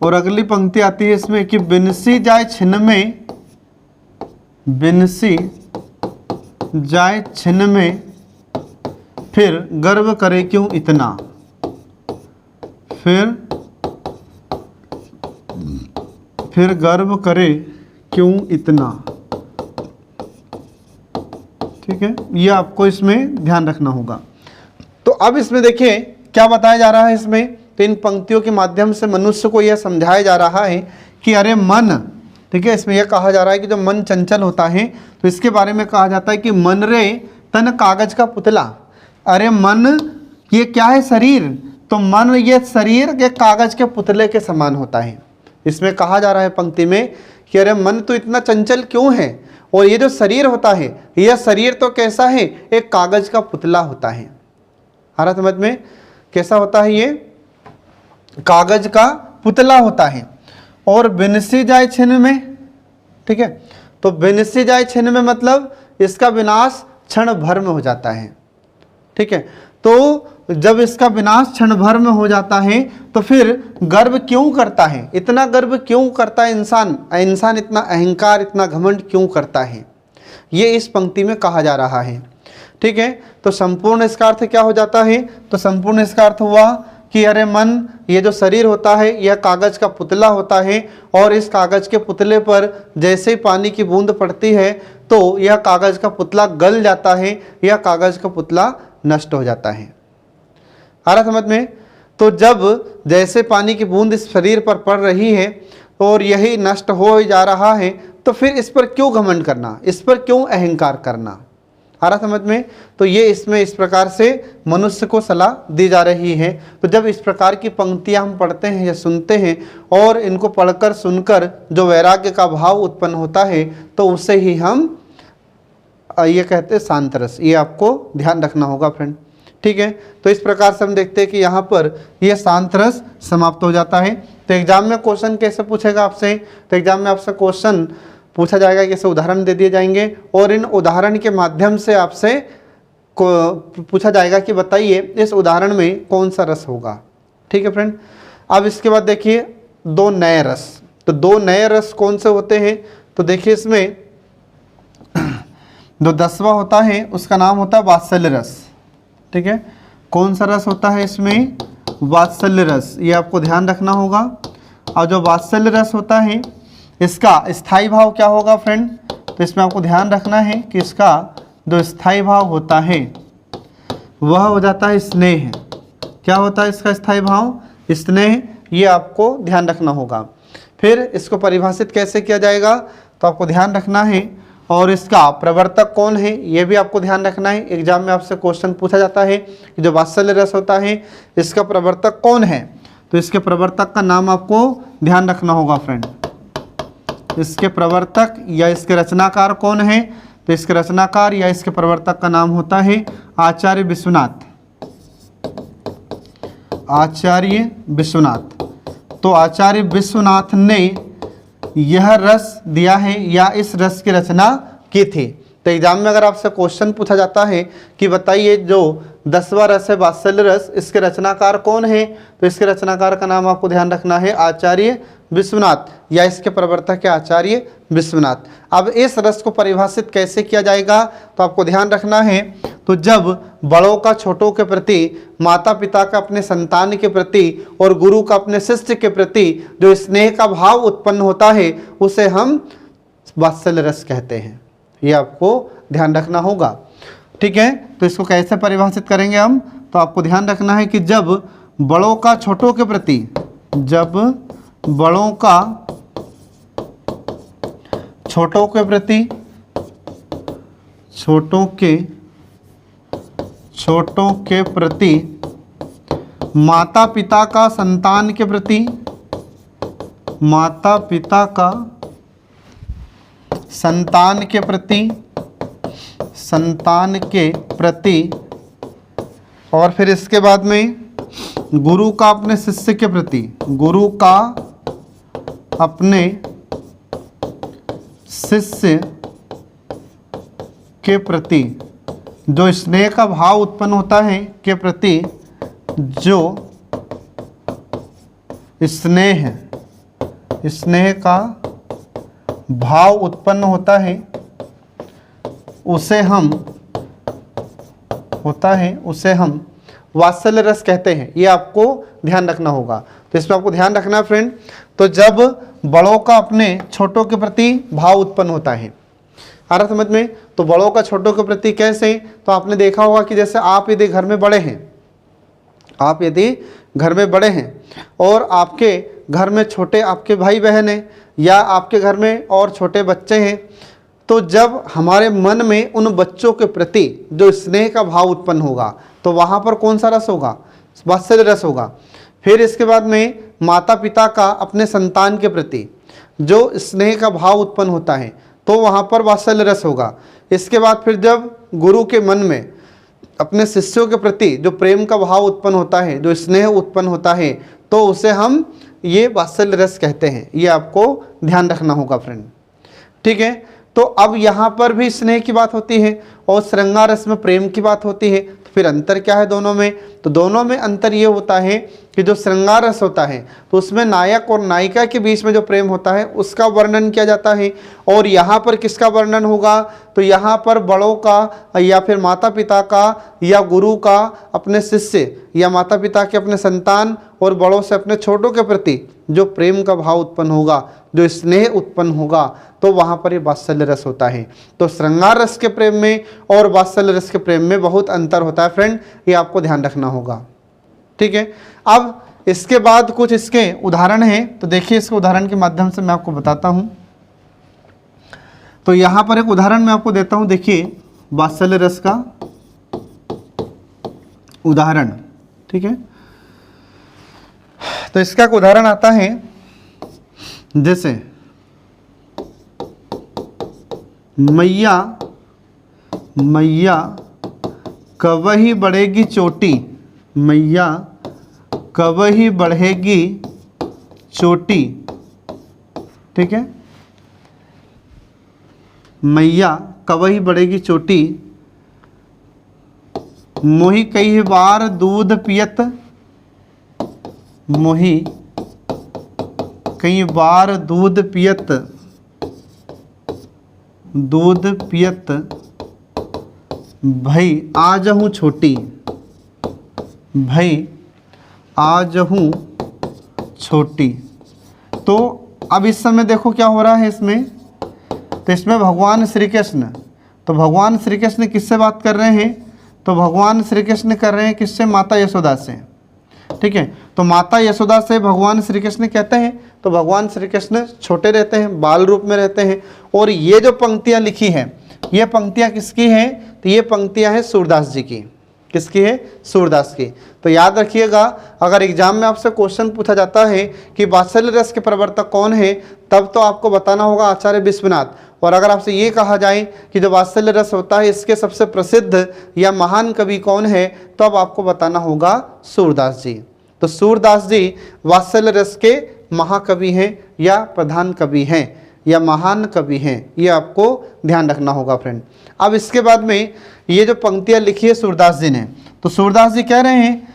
और अगली पंक्ति आती है इसमें कि बिनसी जाए छिन में, बिनसी जाए छिन में, फिर गर्व करे क्यों इतना, फिर गर्व करे क्यों इतना। ठीक है, ये आपको इसमें ध्यान रखना होगा। तो अब इसमें देखिए क्या बताया जा रहा है इसमें, तो इन पंक्तियों के माध्यम से मनुष्य को यह समझाया जा रहा है कि अरे मन, ठीक है, इसमें यह कहा जा रहा है कि जो मन चंचल होता है, तो इसके बारे में कहा जाता है कि मन रे तन कागज का पुतला। अरे मन ये क्या है, शरीर, तो मन ये शरीर के कागज के पुतले के समान होता है। इसमें कहा जा रहा है पंक्ति में कि अरे मन तो इतना चंचल क्यों है, और ये जो शरीर होता है, यह शरीर तो कैसा है, एक कागज का पुतला होता है। आ रहा समझ में, कैसा होता है, ये कागज का पुतला होता है। और बिनसी जाए छिन में, ठीक है, तो बिनसी जाए छिन में मतलब इसका विनाश क्षण भर में हो जाता है। ठीक है, तो जब इसका विनाश क्षण भर में हो जाता है तो फिर गर्व क्यों करता है, इतना गर्व क्यों करता है इंसान इतना अहंकार, इतना घमंड क्यों करता है, ये इस पंक्ति में कहा जा रहा है। ठीक है, तो संपूर्ण इसका अर्थ क्या हो जाता है, तो संपूर्ण इसका अर्थ हुआ कि अरे मन, ये जो शरीर होता है यह कागज का पुतला होता है, और इस कागज के पुतले पर जैसे ही पानी की बूंद पड़ती है तो यह कागज का पुतला गल जाता है, यह कागज का पुतला नष्ट हो जाता है। आ रहा समझ में, तो जब जैसे पानी की बूंद इस शरीर पर पड़ रही है और यही नष्ट हो जा रहा है, तो फिर इस पर क्यों घमंड करना, इस पर क्यों अहंकार करना। आ रहा समझ में। तो ये इसमें इस प्रकार से मनुष्य को सलाह दी जा रही है। तो जब इस प्रकार की पंक्तियां हम पढ़ते हैं या सुनते हैं और इनको पढ़कर सुनकर जो वैराग्य का भाव उत्पन्न होता है, तो उसे ही हम ये कहते हैं शांत रस। ये आपको ध्यान रखना होगा फ्रेंड, ठीक है। तो इस प्रकार से हम देखते हैं कि यहाँ पर यह शांत रस समाप्त हो जाता है। तो एग्जाम में क्वेश्चन कैसे पूछेगा आपसे, तो एग्जाम में आपसे क्वेश्चन पूछा जाएगा, कैसे उदाहरण दे दिए जाएंगे और इन उदाहरण के माध्यम से आपसे पूछा जाएगा कि बताइए इस उदाहरण में कौन सा रस होगा, ठीक है फ्रेंड। अब इसके बाद देखिए दो नए रस। तो दो नए रस कौन से होते हैं, तो देखिए इसमें जो 10वां होता है उसका नाम होता है वात्सल्य रस, ठीक है। कौन सा रस होता है इसमें, वात्सल्य रस, ये आपको ध्यान रखना होगा। और जो वात्सल्य रस होता है इसका स्थायी भाव क्या होगा फ्रेंड, तो इसमें आपको ध्यान रखना है कि इसका जो स्थायी भाव होता है वह हो जाता है स्नेह। क्या होता है इसका स्थायी भाव, स्नेह, ये आपको ध्यान रखना होगा। फिर इसको परिभाषित कैसे किया जाएगा, तो आपको ध्यान रखना है। और इसका प्रवर्तक कौन है, ये भी आपको ध्यान रखना है। एग्जाम में आपसे क्वेश्चन पूछा जाता है कि जो वात्सल्य रस होता है इसका प्रवर्तक कौन है, तो इसके प्रवर्तक का नाम आपको ध्यान रखना होगा फ्रेंड। इसके प्रवर्तक या इसके रचनाकार कौन है, तो इसके रचनाकार या इसके प्रवर्तक का नाम होता है आचार्य विश्वनाथ। आचार्य विश्वनाथ। तो आचार्य विश्वनाथ ने यह रस दिया है या इस रस की रचना की थी। तो एग्जाम में अगर आपसे क्वेश्चन पूछा जाता है कि बताइए जो 10वां रस है वात्सल्य रस, इसके रचनाकार कौन है, तो इसके रचनाकार का नाम आपको ध्यान रखना है आचार्य विश्वनाथ या इसके प्रवर्तक है आचार्य विश्वनाथ। अब इस रस को परिभाषित कैसे किया जाएगा, तो आपको ध्यान रखना है। तो जब बड़ों का छोटों के प्रति, माता पिता का अपने संतान के प्रति और गुरु का अपने शिष्य के प्रति जो स्नेह का भाव उत्पन्न होता है उसे हम वात्सल्य रस कहते हैं। ये आपको ध्यान रखना होगा, ठीक है। तो इसको कैसे परिभाषित करेंगे हम, तो आपको ध्यान रखना है कि जब बड़ों का छोटों के प्रति, जब बड़ों का छोटों के प्रति, छोटों के प्रति, माता पिता का संतान के प्रति, माता पिता का संतान के प्रति, और फिर इसके बाद में गुरु का अपने शिष्य के प्रति, गुरु का अपने शिष्य के प्रति जो स्नेह का भाव उत्पन्न होता है, के प्रति जो स्नेह का भाव उत्पन्न होता है उसे हम वात्सल्य रस कहते हैं। ये आपको ध्यान रखना होगा। तो इसमें आपको ध्यान रखना है फ्रेंड। तो जब बड़ों का अपने छोटों के प्रति भाव उत्पन्न होता है, आ रहा समझ में। तो बड़ों का छोटों के प्रति कैसे, तो आपने देखा होगा कि जैसे आप यदि घर में बड़े हैं, आप यदि घर में बड़े हैं और आपके घर में छोटे आपके भाई बहन हैं या आपके घर में और छोटे बच्चे हैं, तो जब हमारे मन में उन बच्चों के प्रति जो स्नेह का भाव उत्पन्न होगा तो वहाँ पर कौन सा रस होगा, वात्सल्य रस होगा। फिर इसके बाद में माता पिता का अपने संतान के प्रति जो स्नेह का भाव उत्पन्न होता है तो वहाँ पर वात्सल्य रस होगा। इसके बाद फिर जब गुरु के मन में अपने शिष्यों के प्रति जो प्रेम का भाव उत्पन्न होता है, जो स्नेह उत्पन्न होता है, तो उसे हम ये वात्सल्य रस कहते हैं। ये आपको ध्यान रखना होगा फ्रेंड, ठीक है। तो अब यहाँ पर भी स्नेह की बात होती है और श्रृंगार रस में प्रेम की बात होती है। तो फिर अंतर क्या है दोनों में, तो दोनों में अंतर ये होता है कि जो श्रृंगार रस होता है तो उसमें नायक और नायिका के बीच में जो प्रेम होता है उसका वर्णन किया जाता है, और यहाँ पर किसका वर्णन होगा, तो यहाँ पर बड़ों का या फिर माता पिता का या गुरु का अपने शिष्य या माता पिता के अपने संतान और बड़ों से अपने छोटों के प्रति जो प्रेम का भाव उत्पन्न होगा, जो स्नेह उत्पन्न होगा, तो वहाँ पर ये वात्सल्य रस होता है। तो श्रृंगार रस के प्रेम में और वात्सल्य रस के प्रेम में बहुत अंतर होता है फ्रेंड, ये आपको ध्यान रखना होगा। ठीक है। अब इसके बाद कुछ इसके उदाहरण हैं, तो देखिए इसके उदाहरण के माध्यम से मैं आपको बताता हूं। तो यहां पर एक उदाहरण मैं आपको देता हूं, देखिए वात्सल्य रस का उदाहरण, ठीक है। तो इसका एक उदाहरण आता है, जैसे मैया मैया कवही बढ़ेगी चोटी, मैया कवही बढ़ेगी चोटी, ठीक है। मैया कवही बढ़ेगी चोटी, मोही कई बार दूध पियत, मोही कई बार दूध पियत, दूध पियत भई आज हूँ छोटी, भई आज हूँ छोटी। तो अब इस समय देखो क्या हो रहा है इसमें, तो इसमें भगवान श्री कृष्ण, तो भगवान श्री कृष्ण किससे बात कर रहे हैं, तो भगवान श्री कृष्ण कर रहे हैं किससे, माता यशोदा से, ठीक है। तो माता यशोदा से भगवान श्री कृष्ण कहते हैं, तो भगवान श्री कृष्ण छोटे रहते हैं, बाल रूप में रहते हैं। और ये जो पंक्तियाँ लिखी हैं, ये पंक्तियाँ किसकी हैं, तो ये पंक्तियाँ हैं सूरदास जी की। किसकी है, सूरदास की। तो याद रखिएगा, अगर एग्जाम में आपसे क्वेश्चन पूछा जाता है कि वात्सल्य रस के प्रवर्तक कौन है, तब तो आपको बताना होगा आचार्य विश्वनाथ। और अगर आपसे ये कहा जाए कि जो वात्सल्य रस होता है इसके सबसे प्रसिद्ध या महान कवि कौन है, तो अब आपको बताना होगा सूरदास जी। तो सूरदास जी वात्सल्य रस के महाकवि हैं या प्रधान कवि हैं या महान कवि हैं, ये आपको ध्यान रखना होगा फ्रेंड। अब इसके बाद में ये जो पंक्तियाँ लिखी है सूरदास जी ने, तो सूरदास जी कह रहे हैं,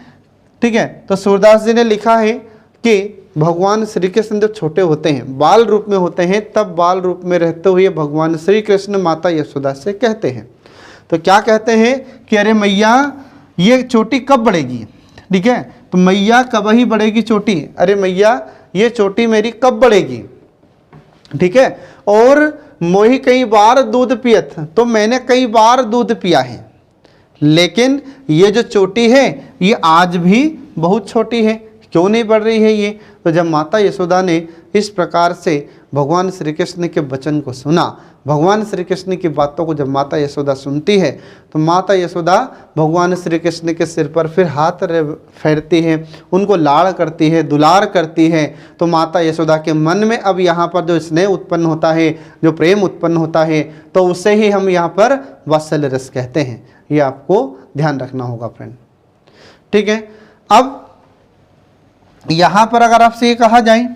ठीक है, तो सूरदास जी ने लिखा है कि भगवान श्री कृष्ण जब छोटे होते हैं, बाल रूप में होते हैं, तब बाल रूप में रहते हुए भगवान श्री कृष्ण माता यशोदा से कहते हैं, तो क्या कहते हैं कि अरे मैया ये चोटी कब बढ़ेगी, ठीक है। तो मैया कब ही बढ़ेगी चोटी, अरे मैया ये चोटी मेरी कब बढ़ेगी, ठीक है। और मोही कई बार दूध पियत, तो मैंने कई बार दूध पिया है, लेकिन ये जो चोटी है ये आज भी बहुत छोटी है, क्यों नहीं बढ़ रही है ये। तो जब माता यशोदा ने इस प्रकार से भगवान श्री कृष्ण के वचन को सुना, भगवान श्री कृष्ण की बातों को जब माता यशोदा सुनती है, तो माता यशोदा भगवान श्री कृष्ण के सिर पर फिर हाथ फेरती है, उनको लाड़ करती है, दुलार करती है। तो माता यशोदा के मन में अब यहाँ पर जो स्नेह उत्पन्न होता है, जो प्रेम उत्पन्न होता है, तो उसे ही हम यहाँ पर वात्सल्य रस कहते हैं। ये आपको ध्यान रखना होगा फ्रेंड, ठीक है। अब यहाँ पर अगर आपसे ये कहा जाए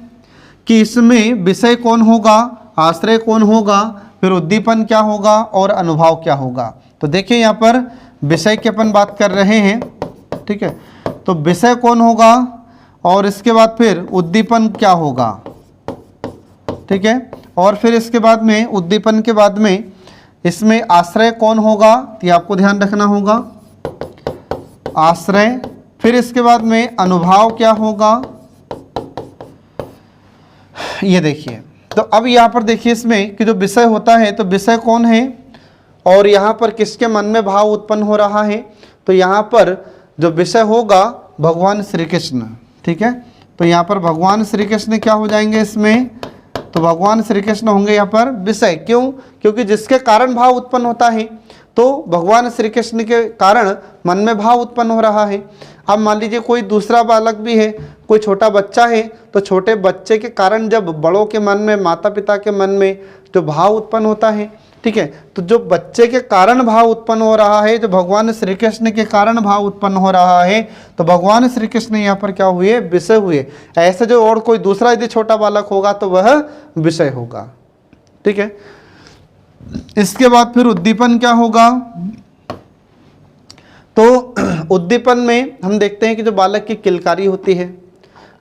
कि इसमें विषय कौन होगा, आश्रय कौन होगा, फिर उद्दीपन क्या होगा और अनुभाव क्या होगा, तो देखिए यहाँ पर विषय की अपन बात कर रहे हैं, ठीक है। तो विषय कौन होगा और इसके बाद फिर उद्दीपन क्या होगा, ठीक है। और फिर इसके बाद में उद्दीपन के बाद में इसमें आश्रय कौन होगा, तो आपको ध्यान रखना होगा आश्रय। फिर इसके बाद में अनुभाव क्या होगा, ये देखिए। तो अब यहाँ पर देखिए इसमें कि जो विषय होता है, तो विषय कौन है और यहाँ पर किसके मन में भाव उत्पन्न हो रहा है, तो यहाँ पर जो विषय होगा भगवान श्री कृष्ण, ठीक है। तो यहाँ पर भगवान श्री कृष्ण क्या हो जाएंगे इसमें, तो भगवान श्री कृष्ण होंगे यहाँ पर विषय। क्यों, क्योंकि जिसके कारण भाव उत्पन्न होता है, तो भगवान श्री कृष्ण के कारण मन में भाव उत्पन्न हो रहा है। अब मान लीजिए कोई दूसरा बालक भी है, कोई छोटा बच्चा है, तो छोटे बच्चे के कारण जब बड़ों के मन में, माता पिता के मन में जो भाव उत्पन्न होता है, ठीक है, तो जो बच्चे के कारण भाव उत्पन्न हो रहा है, जो भगवान श्री कृष्ण के कारण भाव उत्पन्न हो रहा है, तो भगवान श्री कृष्ण यहाँ पर क्या हुए, विषय हुए। ऐसे जो और कोई दूसरा यदि छोटा बालक होगा तो वह विषय होगा, ठीक है। इसके बाद फिर उद्दीपन क्या होगा, तो उद्दीपन में हम देखते हैं कि जो बालक की किलकारी होती है,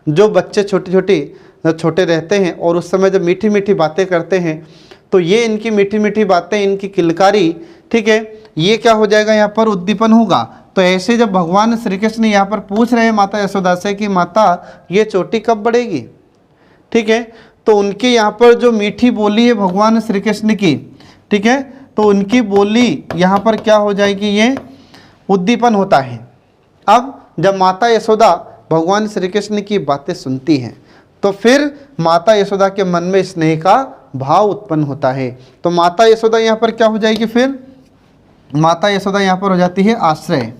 जो बच्चे छोटे रहते हैं और उस समय जब मीठी मीठी बातें करते हैं, तो ये इनकी मीठी मीठी बातें, इनकी किलकारी, ठीक है, ये क्या हो जाएगा, यहाँ पर उद्दीपन होगा। तो ऐसे जब भगवान श्री कृष्ण यहाँ पर पूछ रहे हैं माता यशोदा से कि माता ये चोटी कब बढ़ेगी, ठीक है, तो उनकी यहाँ पर जो मीठी बोली है भगवान श्री कृष्ण की, ठीक है, तो उनकी बोली यहाँ पर क्या हो जाएगी, ये उद्दीपन होता है। अब जब माता यशोदा भगवान श्री कृष्ण की बातें सुनती हैं तो फिर माता यशोदा के मन में स्नेह का भाव उत्पन्न होता है। तो माता यशोदा यहाँ पर क्या हो जाएगी, फिर माता यशोदा यहाँ पर हो जाती है आश्रय।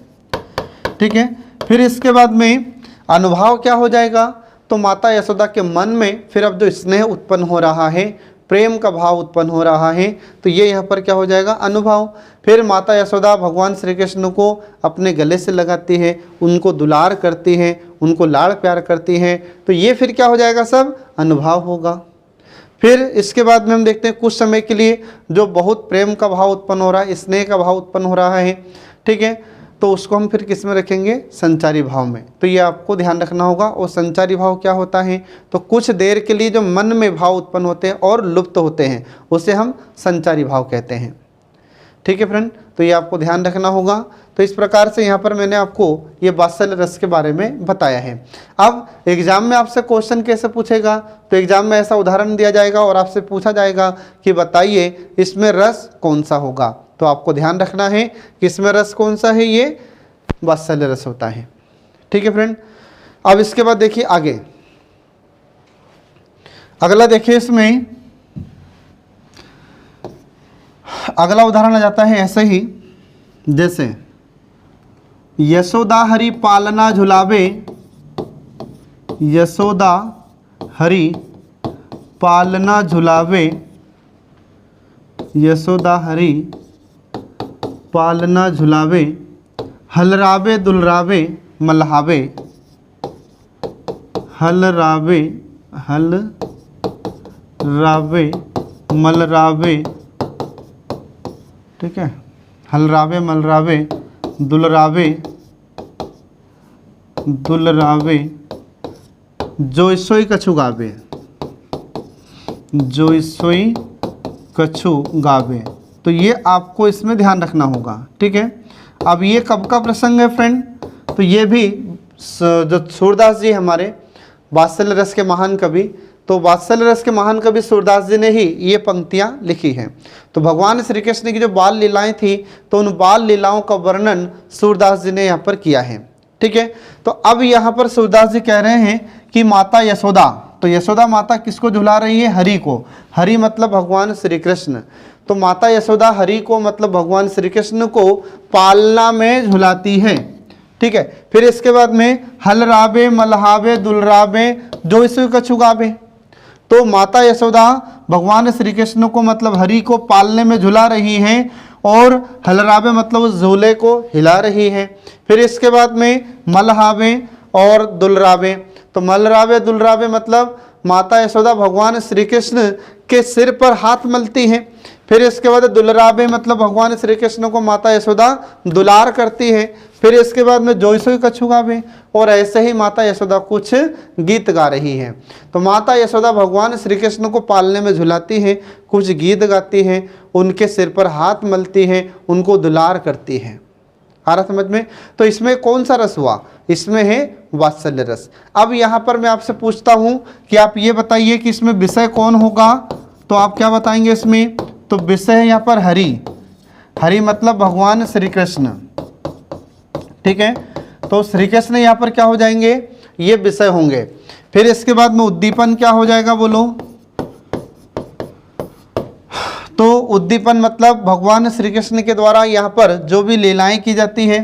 ठीक है, फिर इसके बाद में अनुभाव क्या हो जाएगा, तो माता यशोदा के मन में फिर अब जो स्नेह उत्पन्न हो रहा है, प्रेम का भाव उत्पन्न हो रहा है, तो ये यहाँ पर क्या हो जाएगा, अनुभव। फिर माता यशोदा भगवान श्री कृष्ण को अपने गले से लगाती है, उनको दुलार करती है, उनको लाड़ प्यार करती है, तो ये फिर क्या हो जाएगा, सब अनुभव होगा। फिर इसके बाद में हम देखते हैं कुछ समय के लिए जो बहुत प्रेम का भाव उत्पन्न हो रहा है, स्नेह का भाव उत्पन्न हो रहा है, ठीक है, तो उसको हम फिर किस में रखेंगे, संचारी भाव में। तो ये आपको ध्यान रखना होगा। और संचारी भाव क्या होता है, तो कुछ देर के लिए जो मन में भाव उत्पन्न होते हैं और लुप्त होते हैं उसे हम संचारी भाव कहते हैं। ठीक है फ्रेंड, तो ये आपको ध्यान रखना होगा। तो इस प्रकार से यहाँ पर मैंने आपको ये वात्सल्य रस के बारे में बताया है। अब एग्जाम में आपसे क्वेश्चन कैसे पूछेगा, तो एग्जाम में ऐसा उदाहरण दिया जाएगा और आपसे पूछा जाएगा कि बताइए इसमें रस कौन सा होगा। तो आपको ध्यान रखना है कि इसमें रस कौन सा है, ये वात्सल्य रस होता है। ठीक है फ्रेंड, अब इसके बाद देखिए आगे, अगला देखिए, इसमें अगला उदाहरण आ जाता है ऐसे ही, जैसे यशोदा हरि पालना झुलावे, यशोदा हरि पालना झुलावे, यशोदा हरि पालना झुलावे, हलरावे दुलरावे मलहावे, हलरावे हलरावे मलरावे, ठीक है, हलरावे मलरावे दुलरावे दुलरावे, जोइसोई कछु गावे, जोइसोई कछु गावे। तो ये आपको इसमें ध्यान रखना होगा। ठीक है, अब ये कब का प्रसंग है फ्रेंड, तो ये भी जो सूरदास जी हमारे वात्सल्य रस के महान कवि, तो वात्सल्य रस के महान कवि सूरदास जी ने ही ये पंक्तियाँ लिखी हैं। तो भगवान श्री कृष्ण की जो बाल लीलाएं थी, तो उन बाल लीलाओं का वर्णन सूरदास जी ने यहाँ पर किया है। ठीक है, तो अब यहाँ पर सूरदास जी कह रहे हैं कि माता यशोदा, तो यशोदा माता किसको झुला रही है, हरि को। हरि मतलब भगवान श्री कृष्ण। तो माता यशोदा हरि को मतलब भगवान श्री कृष्ण को पालना में झुलाती है। ठीक है, फिर इसके बाद में हलरावे मलहावे दुलरावे जो इसे कछु गावे। तो माता यशोदा भगवान श्री कृष्ण को मतलब हरि को पालने में झुला रही हैं और हलरावे मतलब उस झूले को हिला रही है। फिर इसके बाद में मलहावे और दुलरावे, तो मलरावे दुलरावे मतलब माता यशोदा भगवान श्री कृष्ण के सिर पर हाथ मलती हैं। फिर इसके बाद दुलरावे मतलब भगवान श्री कृष्ण को माता यशोदा दुलार करती है। फिर इसके बाद में जोइसोई कछु गावे, और ऐसे ही माता यशोदा कुछ गीत गा रही है। तो माता यशोदा भगवान श्री कृष्ण को पालने में झुलाती है, कुछ गीत गाती है, उनके सिर पर हाथ मलती है, उनको दुलार करती है। आ रहा समझ में? तो इसमें कौन सा रस हुआ, इसमें है वात्सल्य रस। अब यहाँ पर मैं आपसे पूछता हूँ कि आप ये बताइए कि इसमें विषय कौन होगा, तो आप क्या बताएंगे इसमें, तो विषय है यहाँ पर हरि। हरि मतलब भगवान श्री कृष्ण। ठीक है, तो श्री कृष्ण यहाँ पर क्या हो जाएंगे, ये विषय होंगे। फिर इसके बाद में उद्दीपन क्या हो जाएगा, बोलो। तो उद्दीपन मतलब भगवान श्री कृष्ण के द्वारा यहाँ पर जो भी लीलाएं की जाती है।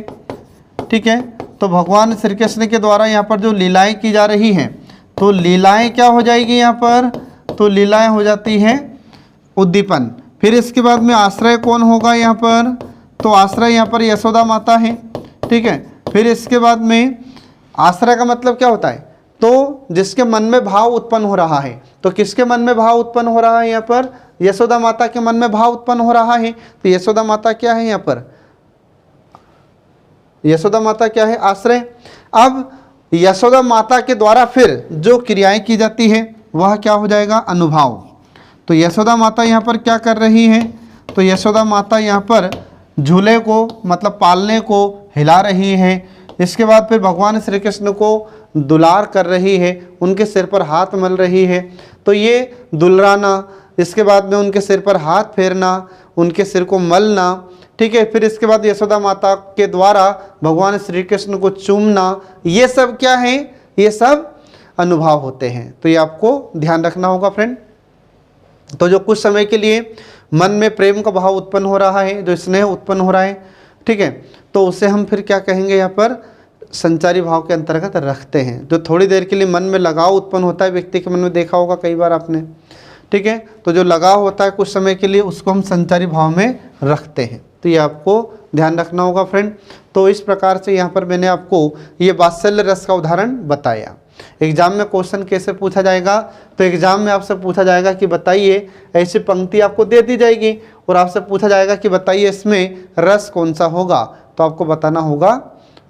ठीक है, तो भगवान श्री कृष्ण के द्वारा यहाँ पर जो लीलाएं की जा रही हैं, तो लीलाएं क्या हो जाएगी यहाँ पर, तो लीलाएं हो जाती हैं उद्दीपन। फिर इसके बाद में आश्रय कौन होगा यहाँ पर, तो आश्रय यहाँ पर यशोदा माता है। ठीक है, फिर इसके बाद में आश्रय का मतलब क्या होता है, तो जिसके मन में भाव उत्पन्न हो रहा है। तो किसके मन में भाव उत्पन्न हो रहा है यहाँ पर, यशोदा माता के मन में भाव उत्पन्न हो रहा है। तो यशोदा माता क्या है यहाँ पर, यशोदा माता क्या है, आश्रय। अब यशोदा माता के द्वारा फिर जो क्रियाएं की जाती है वह क्या हो जाएगा, अनुभाव। तो यशोदा माता यहाँ पर क्या कर रही है, तो यशोदा माता यहाँ पर झूले को मतलब पालने को हिला रही हैं। इसके बाद फिर भगवान श्री कृष्ण को दुलार कर रही है, उनके सिर पर हाथ मल रही है। तो ये दुलराना, इसके बाद में उनके सिर पर हाथ फेरना, उनके सिर को मलना, ठीक है। फिर इसके बाद यशोदा माता के द्वारा भगवान श्री कृष्ण को चूमना, ये सब क्या है, ये सब अनुभव होते हैं। तो ये आपको ध्यान रखना होगा फ्रेंड। तो जो कुछ समय के लिए मन में प्रेम का भाव उत्पन्न हो रहा है, जो स्नेह उत्पन्न हो रहा है, ठीक है, तो उसे हम फिर क्या कहेंगे, यहाँ पर संचारी भाव के अंतर्गत रखते हैं। जो थोड़ी देर के लिए मन में लगाव उत्पन्न होता है व्यक्ति के मन में, देखा होगा कई बार आपने, ठीक है, तो जो लगाव होता है कुछ समय के लिए, उसको हम संचारी भाव में रखते हैं। तो ये आपको ध्यान रखना होगा फ्रेंड। तो इस प्रकार से यहाँ पर मैंने आपको ये वात्सल्य रस का उदाहरण बताया। एग्जाम में क्वेश्चन कैसे पूछा जाएगा, तो एग्जाम में आपसे पूछा जाएगा कि बताइए, ऐसी पंक्ति आपको दे दी जाएगी और आपसे पूछा जाएगा कि बताइए इसमें रस कौन सा होगा, तो आपको बताना होगा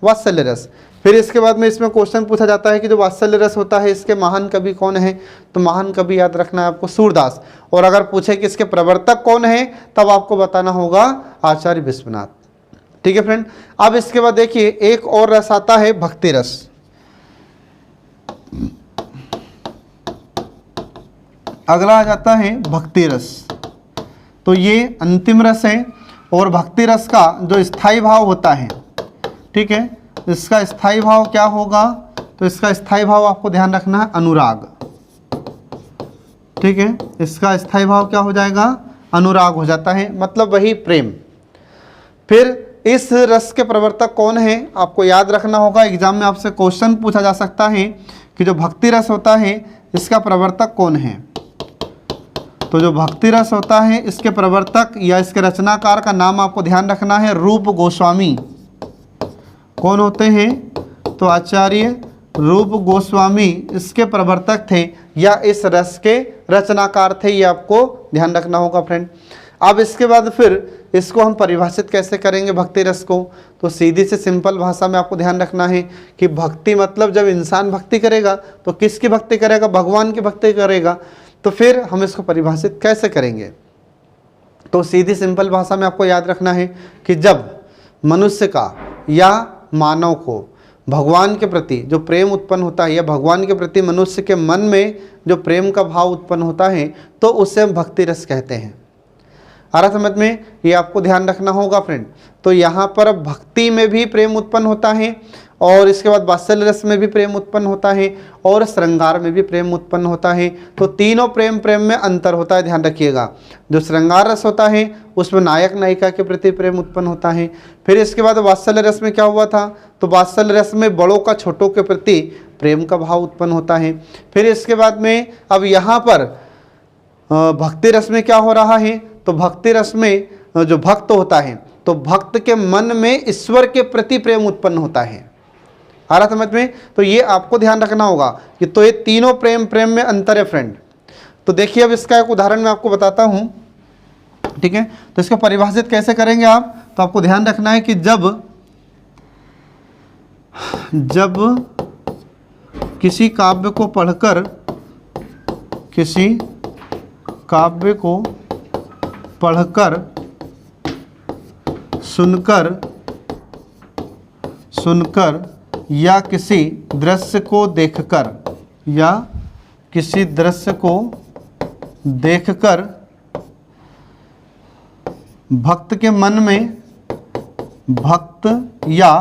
वात्सल्य रस। फिर इसके बाद में इसमें क्वेश्चन पूछा जाता है कि जो वात्सल्य रस होता है इसके महान कवि कौन है, तो महान कवि याद रखना है आपको सूरदास। और अगर पूछे कि इसके प्रवर्तक कौन है, तब आपको बताना होगा आचार्य विश्वनाथ। ठीक है फ्रेंड। अब इसके बाद देखिए एक और रस आता है भक्ति रस। अगला आ जाता है भक्ति रस। तो ये अंतिम रस है और भक्ति रस का जो स्थायी भाव होता है, ठीक है, इसका स्थायी भाव क्या होगा, तो इसका स्थायी भाव आपको ध्यान रखना है अनुराग। ठीक है, इसका स्थायी भाव क्या हो जाएगा, अनुराग हो जाता है, मतलब वही प्रेम। फिर इस रस के प्रवर्तक कौन है, आपको याद रखना होगा। एग्जाम में आपसे क्वेश्चन पूछा जा सकता है कि जो भक्ति रस होता है इसका प्रवर्तक कौन है। तो जो भक्ति रस होता है इसके प्रवर्तक या इसके रचनाकार का नाम आपको ध्यान रखना है रूप गोस्वामी। कौन होते हैं, तो आचार्य रूप गोस्वामी इसके प्रवर्तक थे या इस रस के रचनाकार थे, ये आपको ध्यान रखना होगा फ्रेंड। अब इसके बाद फिर इसको हम परिभाषित कैसे करेंगे भक्ति रस को, तो सीधी से सिंपल भाषा में आपको ध्यान रखना है कि भक्ति मतलब जब इंसान भक्ति करेगा तो किसकी भक्ति करेगा, भगवान की भक्ति करेगा। तो फिर हम इसको परिभाषित कैसे करेंगे, तो सीधी सिंपल भाषा में आपको याद रखना है कि जब मनुष्य का या मानव को भगवान के प्रति जो प्रेम उत्पन्न होता है या भगवान के प्रति मनुष्य के मन में जो प्रेम का भाव उत्पन्न होता है, तो उसे हम भक्ति रस कहते हैं। आ रहा समझ में, ये आपको ध्यान रखना होगा फ्रेंड। तो यहाँ पर भक्ति में भी प्रेम उत्पन्न होता है और इसके बाद वात्सल्य रस में भी प्रेम उत्पन्न होता है और श्रृंगार में भी प्रेम उत्पन्न होता है। तो तीनों प्रेम में अंतर होता है, ध्यान रखिएगा। जो श्रृंगार रस होता है उसमें नायक नायिका के प्रति प्रेम उत्पन्न होता है। फिर इसके बाद वात्सल्य रस में क्या हुआ था, तो वात्सल्य रस में बड़ों का छोटों के प्रति प्रेम का भाव उत्पन्न होता है। फिर इसके बाद में अब यहाँ पर भक्ति रस में क्या हो रहा है, तो भक्ति रस में जो भक्त होता है तो भक्त के मन में ईश्वर के प्रति प्रेम उत्पन्न होता है। आ रहा समझ में, तो ये आपको ध्यान रखना होगा कि तो ये तीनों प्रेम में अंतर है फ्रेंड। तो देखिए अब इसका एक उदाहरण मैं आपको बताता हूँ, ठीक है। तो इसको परिभाषित कैसे करेंगे आप, तो आपको ध्यान रखना है कि जब किसी काव्य को पढ़कर सुनकर या किसी दृश्य को देखकर भक्त के मन में, भक्त या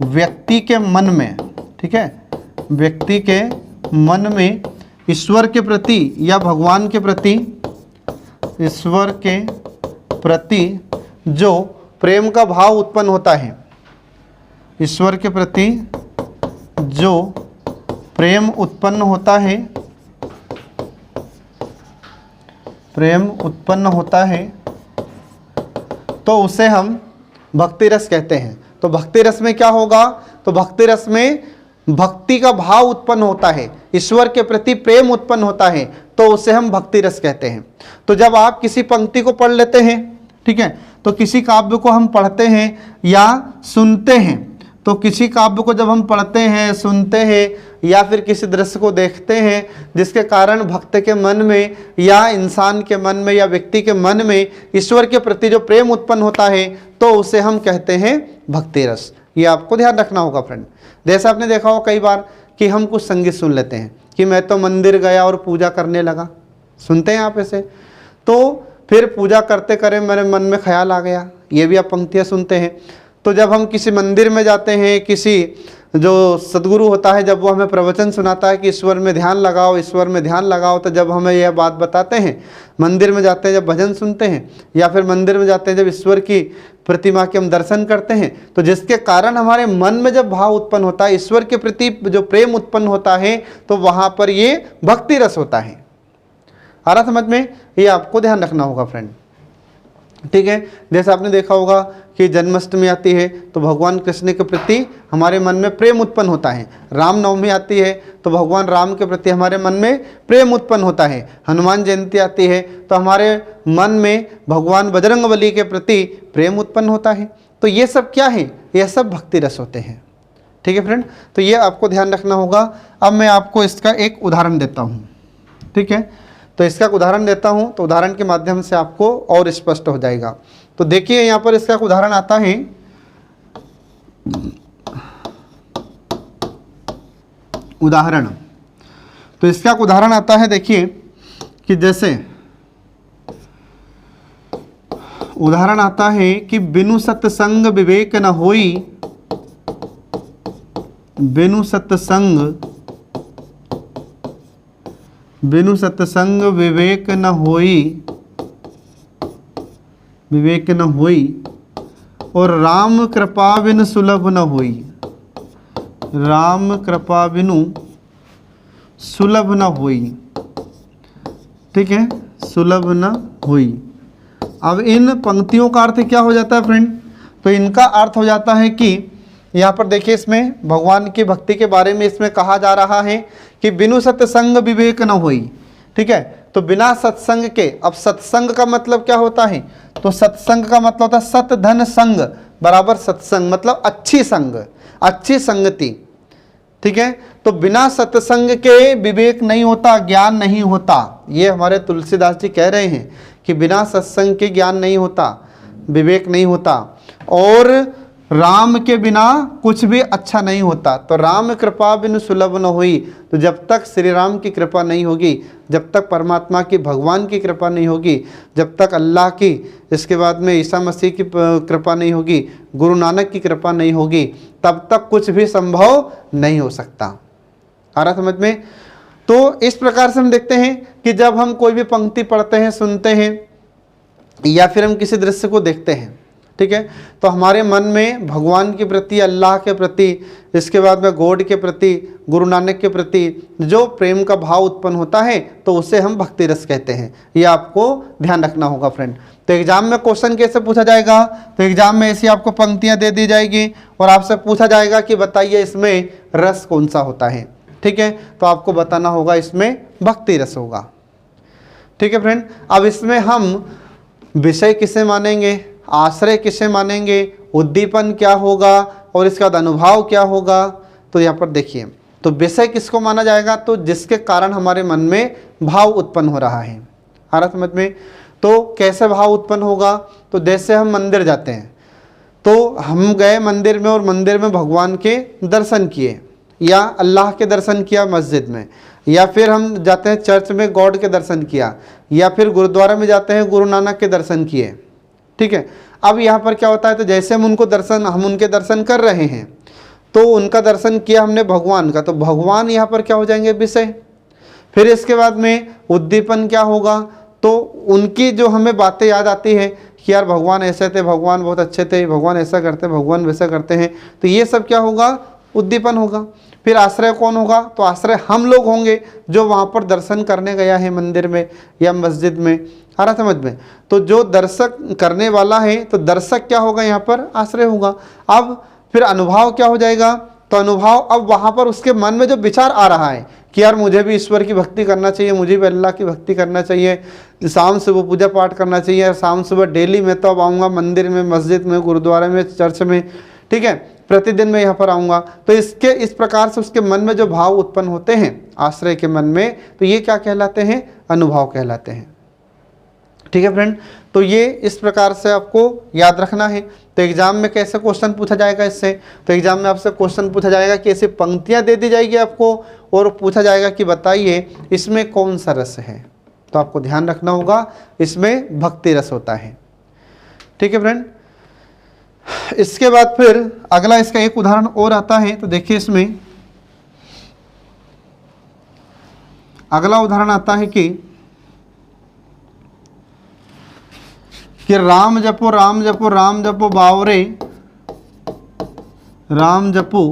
व्यक्ति के मन में, ठीक है, व्यक्ति के मन में ईश्वर के प्रति या भगवान के प्रति, ईश्वर के प्रति जो प्रेम का भाव उत्पन्न होता है, ईश्वर के प्रति जो प्रेम उत्पन्न होता है, तो उसे हम भक्ति रस कहते हैं। तो भक्ति रस में क्या होगा, तो भक्ति रस में भक्ति का भाव उत्पन्न होता है, ईश्वर के प्रति प्रेम उत्पन्न होता है, तो उसे हम भक्ति रस कहते हैं। तो जब आप किसी पंक्ति को पढ़ लेते हैं, ठीक है, तो किसी काव्य को हम पढ़ते हैं या सुनते हैं, तो किसी काव्य को जब हम पढ़ते हैं, सुनते हैं या फिर किसी दृश्य को देखते हैं जिसके कारण भक्त के मन में या इंसान के मन में या व्यक्ति के मन में ईश्वर के प्रति जो प्रेम उत्पन्न होता है, तो उसे हम कहते हैं भक्ति रस। ये आपको ध्यान रखना होगा फ्रेंड। जैसा आपने देखा हो कई बार कि हम कुछ संगीत सुन लेते हैं कि मैं तो मंदिर गया और पूजा करने लगा, सुनते हैं आप ऐसे। तो फिर पूजा करते करे मेरे मन में ख्याल आ गया, ये भी आप पंक्तियाँ सुनते हैं। तो जब हम किसी मंदिर में जाते हैं, किसी जो सदगुरु होता है जब वो हमें प्रवचन सुनाता है कि ईश्वर में ध्यान लगाओ, ईश्वर में ध्यान लगाओ, तो जब हमें यह बात बताते हैं, मंदिर में जाते हैं जब भजन सुनते हैं, या फिर मंदिर में जाते हैं जब ईश्वर की प्रतिमा के हम दर्शन करते हैं, तो जिसके कारण हमारे मन में जब भाव उत्पन्न होता है, ईश्वर के प्रति जो प्रेम उत्पन्न होता है, तो वहाँ पर ये भक्ति रस होता है। आ रहा समझ में? ये आपको ध्यान रखना होगा फ्रेंड, ठीक है। जैसे आपने देखा होगा कि जन्माष्टमी आती है तो भगवान कृष्ण के प्रति हमारे मन में प्रेम उत्पन्न होता है, रामनवमी आती है तो भगवान राम के प्रति हमारे मन में प्रेम उत्पन्न होता है, हनुमान जयंती आती है तो हमारे मन में भगवान बजरंगबली के प्रति प्रेम उत्पन्न होता है। तो ये सब क्या है? ये सब भक्ति रस होते हैं, ठीक है फ्रेंड। तो ये आपको ध्यान रखना होगा। अब मैं आपको इसका एक उदाहरण देता हूँ, ठीक है। तो इसका उदाहरण देता हूं, तो उदाहरण के माध्यम से आपको और स्पष्ट हो जाएगा। तो देखिए यहाँ पर इसका उदाहरण आता है, उदाहरण। तो इसका उदाहरण आता है, देखिए कि जैसे उदाहरण आता है कि बिनु सत्संग विवेक न होई, बिनु सत्संग विवेक न होई, विवेक न होई, और राम कृपा बिनु सुलभ न होई, राम कृपा बिनु सुलभ न होई, ठीक है, सुलभ न होई। अब इन पंक्तियों का अर्थ क्या हो जाता है फ्रेंड? तो इनका अर्थ हो जाता है कि यहाँ पर देखिए, इसमें भगवान की भक्ति के बारे में इसमें कहा जा रहा है कि बिनु सत्संग विवेक न होई, ठीक है। तो बिना सत्संग के, अब सत्संग का मतलब क्या होता है? तो सत्संग का मतलब होता है सत धन संग बराबर सत्संग, मतलब अच्छी संग, अच्छी संगति, ठीक है। तो बिना सत्संग के विवेक नहीं होता, ज्ञान नहीं होता। ये हमारे तुलसीदास जी कह रहे हैं कि बिना सत्संग के ज्ञान नहीं होता, विवेक नहीं होता, और राम के बिना कुछ भी अच्छा नहीं होता। तो राम कृपा बिनु सुलभ न हुई, तो जब तक श्री राम की कृपा नहीं होगी, जब तक परमात्मा की, भगवान की कृपा नहीं होगी, जब तक अल्लाह की, इसके बाद में ईसा मसीह की कृपा नहीं होगी, गुरु नानक की कृपा नहीं होगी, तब तक कुछ भी संभव नहीं हो सकता। आ रहा समझ में? तो इस प्रकार से हम देखते हैं कि जब हम कोई भी पंक्ति पढ़ते हैं, सुनते हैं, या फिर हम किसी दृश्य को देखते हैं, ठीक है, तो हमारे मन में भगवान के प्रति, अल्लाह के प्रति, इसके बाद में गॉड के प्रति, गुरु नानक के प्रति जो प्रेम का भाव उत्पन्न होता है, तो उसे हम भक्ति रस कहते हैं। ये आपको ध्यान रखना होगा फ्रेंड। तो एग्जाम में क्वेश्चन कैसे पूछा जाएगा? तो एग्जाम में ऐसी आपको पंक्तियां दे दी जाएगी और आपसे पूछा जाएगा कि बताइए इसमें रस कौन सा होता है, ठीक है। तो आपको बताना होगा इसमें भक्ति रस होगा, ठीक है फ्रेंड। अब इसमें हम विषय किसे मानेंगे, आश्रय किसे मानेंगे, उद्दीपन क्या होगा, और इसका अनुभव क्या होगा? तो यहाँ पर देखिए, तो विषय किसको माना जाएगा? तो जिसके कारण हमारे मन में भाव उत्पन्न हो रहा है। आ रहा समझ में? तो कैसे भाव उत्पन्न होगा? तो जैसे हम मंदिर जाते हैं, तो हम गए मंदिर में और मंदिर में भगवान के दर्शन किए, या अल्लाह के दर्शन किया मस्जिद में, या फिर हम जाते हैं चर्च में गॉड के दर्शन किया, या फिर गुरुद्वारा में जाते हैं गुरु नानक के दर्शन किए, ठीक है। अब यहाँ पर क्या होता है? तो जैसे हम उनके दर्शन कर रहे हैं, तो उनका दर्शन किया हमने भगवान का, तो भगवान यहाँ पर क्या हो जाएंगे? विषय। फिर इसके बाद में उद्दीपन क्या होगा? तो उनकी जो हमें बातें याद आती है कि यार भगवान ऐसे थे, भगवान बहुत अच्छे थे, भगवान ऐसा करते, भगवान वैसा करते हैं, तो ये सब क्या होगा? उद्दीपन होगा। फिर आश्रय कौन होगा? तो आश्रय हम लोग होंगे जो वहाँ पर दर्शन करने गया है मंदिर में या मस्जिद में। आ रहा समझ में? तो जो दर्शक करने वाला है, तो दर्शक क्या होगा? यहाँ पर आश्रय होगा। अब फिर अनुभव क्या हो जाएगा? तो अनुभव, अब वहाँ पर उसके मन में जो विचार आ रहा है कि यार मुझे भी ईश्वर की भक्ति करना चाहिए, मुझे भी अल्लाह की भक्ति करना चाहिए, शाम सुबह पूजा पाठ करना चाहिए, शाम सुबह डेली मैं तो अब आऊँगा मंदिर में, मस्जिद में, गुरुद्वारे में, चर्च में, ठीक है, प्रतिदिन मैं यहाँ पर आऊँगा। तो इस प्रकार से उसके मन में जो भाव उत्पन्न होते हैं आश्रय के मन में, तो ये क्या कहलाते हैं? अनुभव कहलाते हैं, ठीक है फ्रेंड। तो ये इस प्रकार से आपको याद रखना है। तो एग्जाम में कैसे क्वेश्चन पूछा जाएगा इससे? तो एग्जाम में आपसे क्वेश्चन पूछा जाएगा कि ऐसी पंक्तियाँ दे दी जाएगी आपको और पूछा जाएगा कि बताइए इसमें कौन सा रस है। तो आपको ध्यान रखना होगा, इसमें भक्ति रस होता है। ठीक है फ्रेंड, इसके बाद फिर अगला इसका एक उदाहरण और आता है। तो देखिए इसमें अगला उदाहरण आता है कि राम जपो राम जपो राम जपो बावरे, राम जपो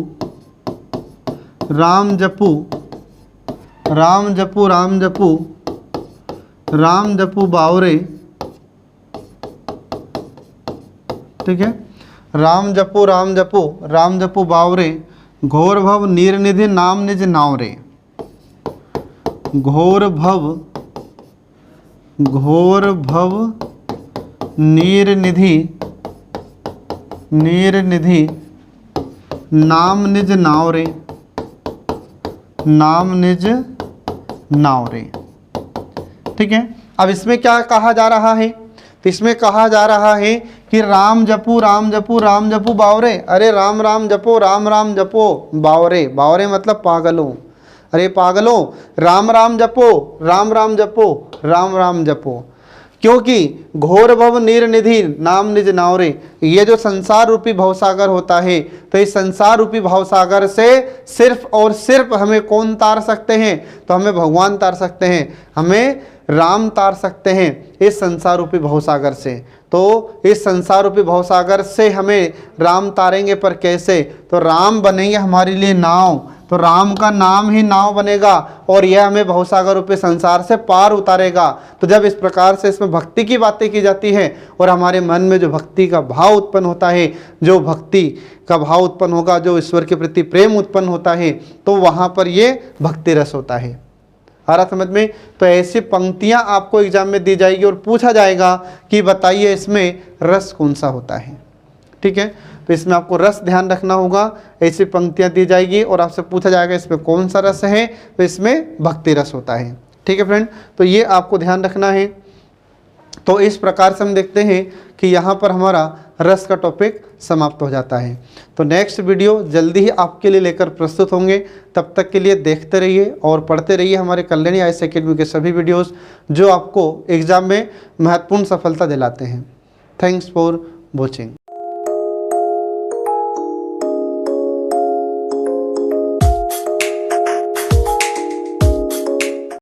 राम जपो राम जपो राम जपो राम जपो बावरे। ठीक है, राम जपो राम जपो राम जपो बावरे, घोर भव नीर निधि नाम निज नाव रे। घोर भव नीर निधि नाम निज नाव रे, नाम निज नाव रे। ठीक है, अब इसमें क्या कहा जा रहा है? तो इसमें कहा जा रहा है कि राम जपू राम जपू राम जपू बावरे। अरे राम राम जपो राम राम जपो बावरे। बावरे मतलब पागलों। अरे पागलों, राम राम जपो राम राम जपो राम राम जपो, क्योंकि घोर भव नीर निधि नाम निज नावरे। ये जो संसार रूपी भवसागर होता है, तो इस संसार रूपी भवसागर से सिर्फ और सिर्फ हमें कौन तार सकते हैं? तो हमें भगवान तार सकते हैं, हमें राम तार सकते हैं इस संसार रूपी भवसागर से। तो इस संसार रूपी भवसागर से हमें राम तारेंगे, पर कैसे? तो राम बनेंगे हमारे लिए नाव, तो राम का नाम ही नाव बनेगा और यह हमें भवसागर रूपी संसार से पार उतारेगा। तो जब इस प्रकार से इसमें भक्ति की बातें की जाती हैं और हमारे मन में जो भक्ति का भाव उत्पन्न होता है, जो भक्ति का भाव उत्पन्न होगा, जो ईश्वर के प्रति प्रेम उत्पन्न होता है, तो वहाँ पर ये भक्ति रस होता है। आ रहा समझ में? तो ऐसी पंक्तियाँ आपको एग्जाम में दी जाएगी और पूछा जाएगा कि बताइए इसमें रस कौन सा होता है। ठीक है, तो इसमें आपको रस ध्यान रखना होगा। ऐसी पंक्तियाँ दी जाएगी और आपसे पूछा जाएगा इसमें कौन सा रस है, तो इसमें भक्ति रस होता है। ठीक है फ्रेंड, तो ये आपको ध्यान रखना है। तो इस प्रकार से हम देखते हैं कि यहाँ पर हमारा रस का टॉपिक समाप्त हो जाता है। तो नेक्स्ट वीडियो जल्दी ही आपके लिए लेकर प्रस्तुत होंगे। तब तक के लिए देखते रहिए और पढ़ते रहिए हमारे कल्याणी आईएएस एकेडमी के सभी वीडियोस, जो आपको एग्ज़ाम में महत्वपूर्ण सफलता दिलाते हैं। Thanks for watching.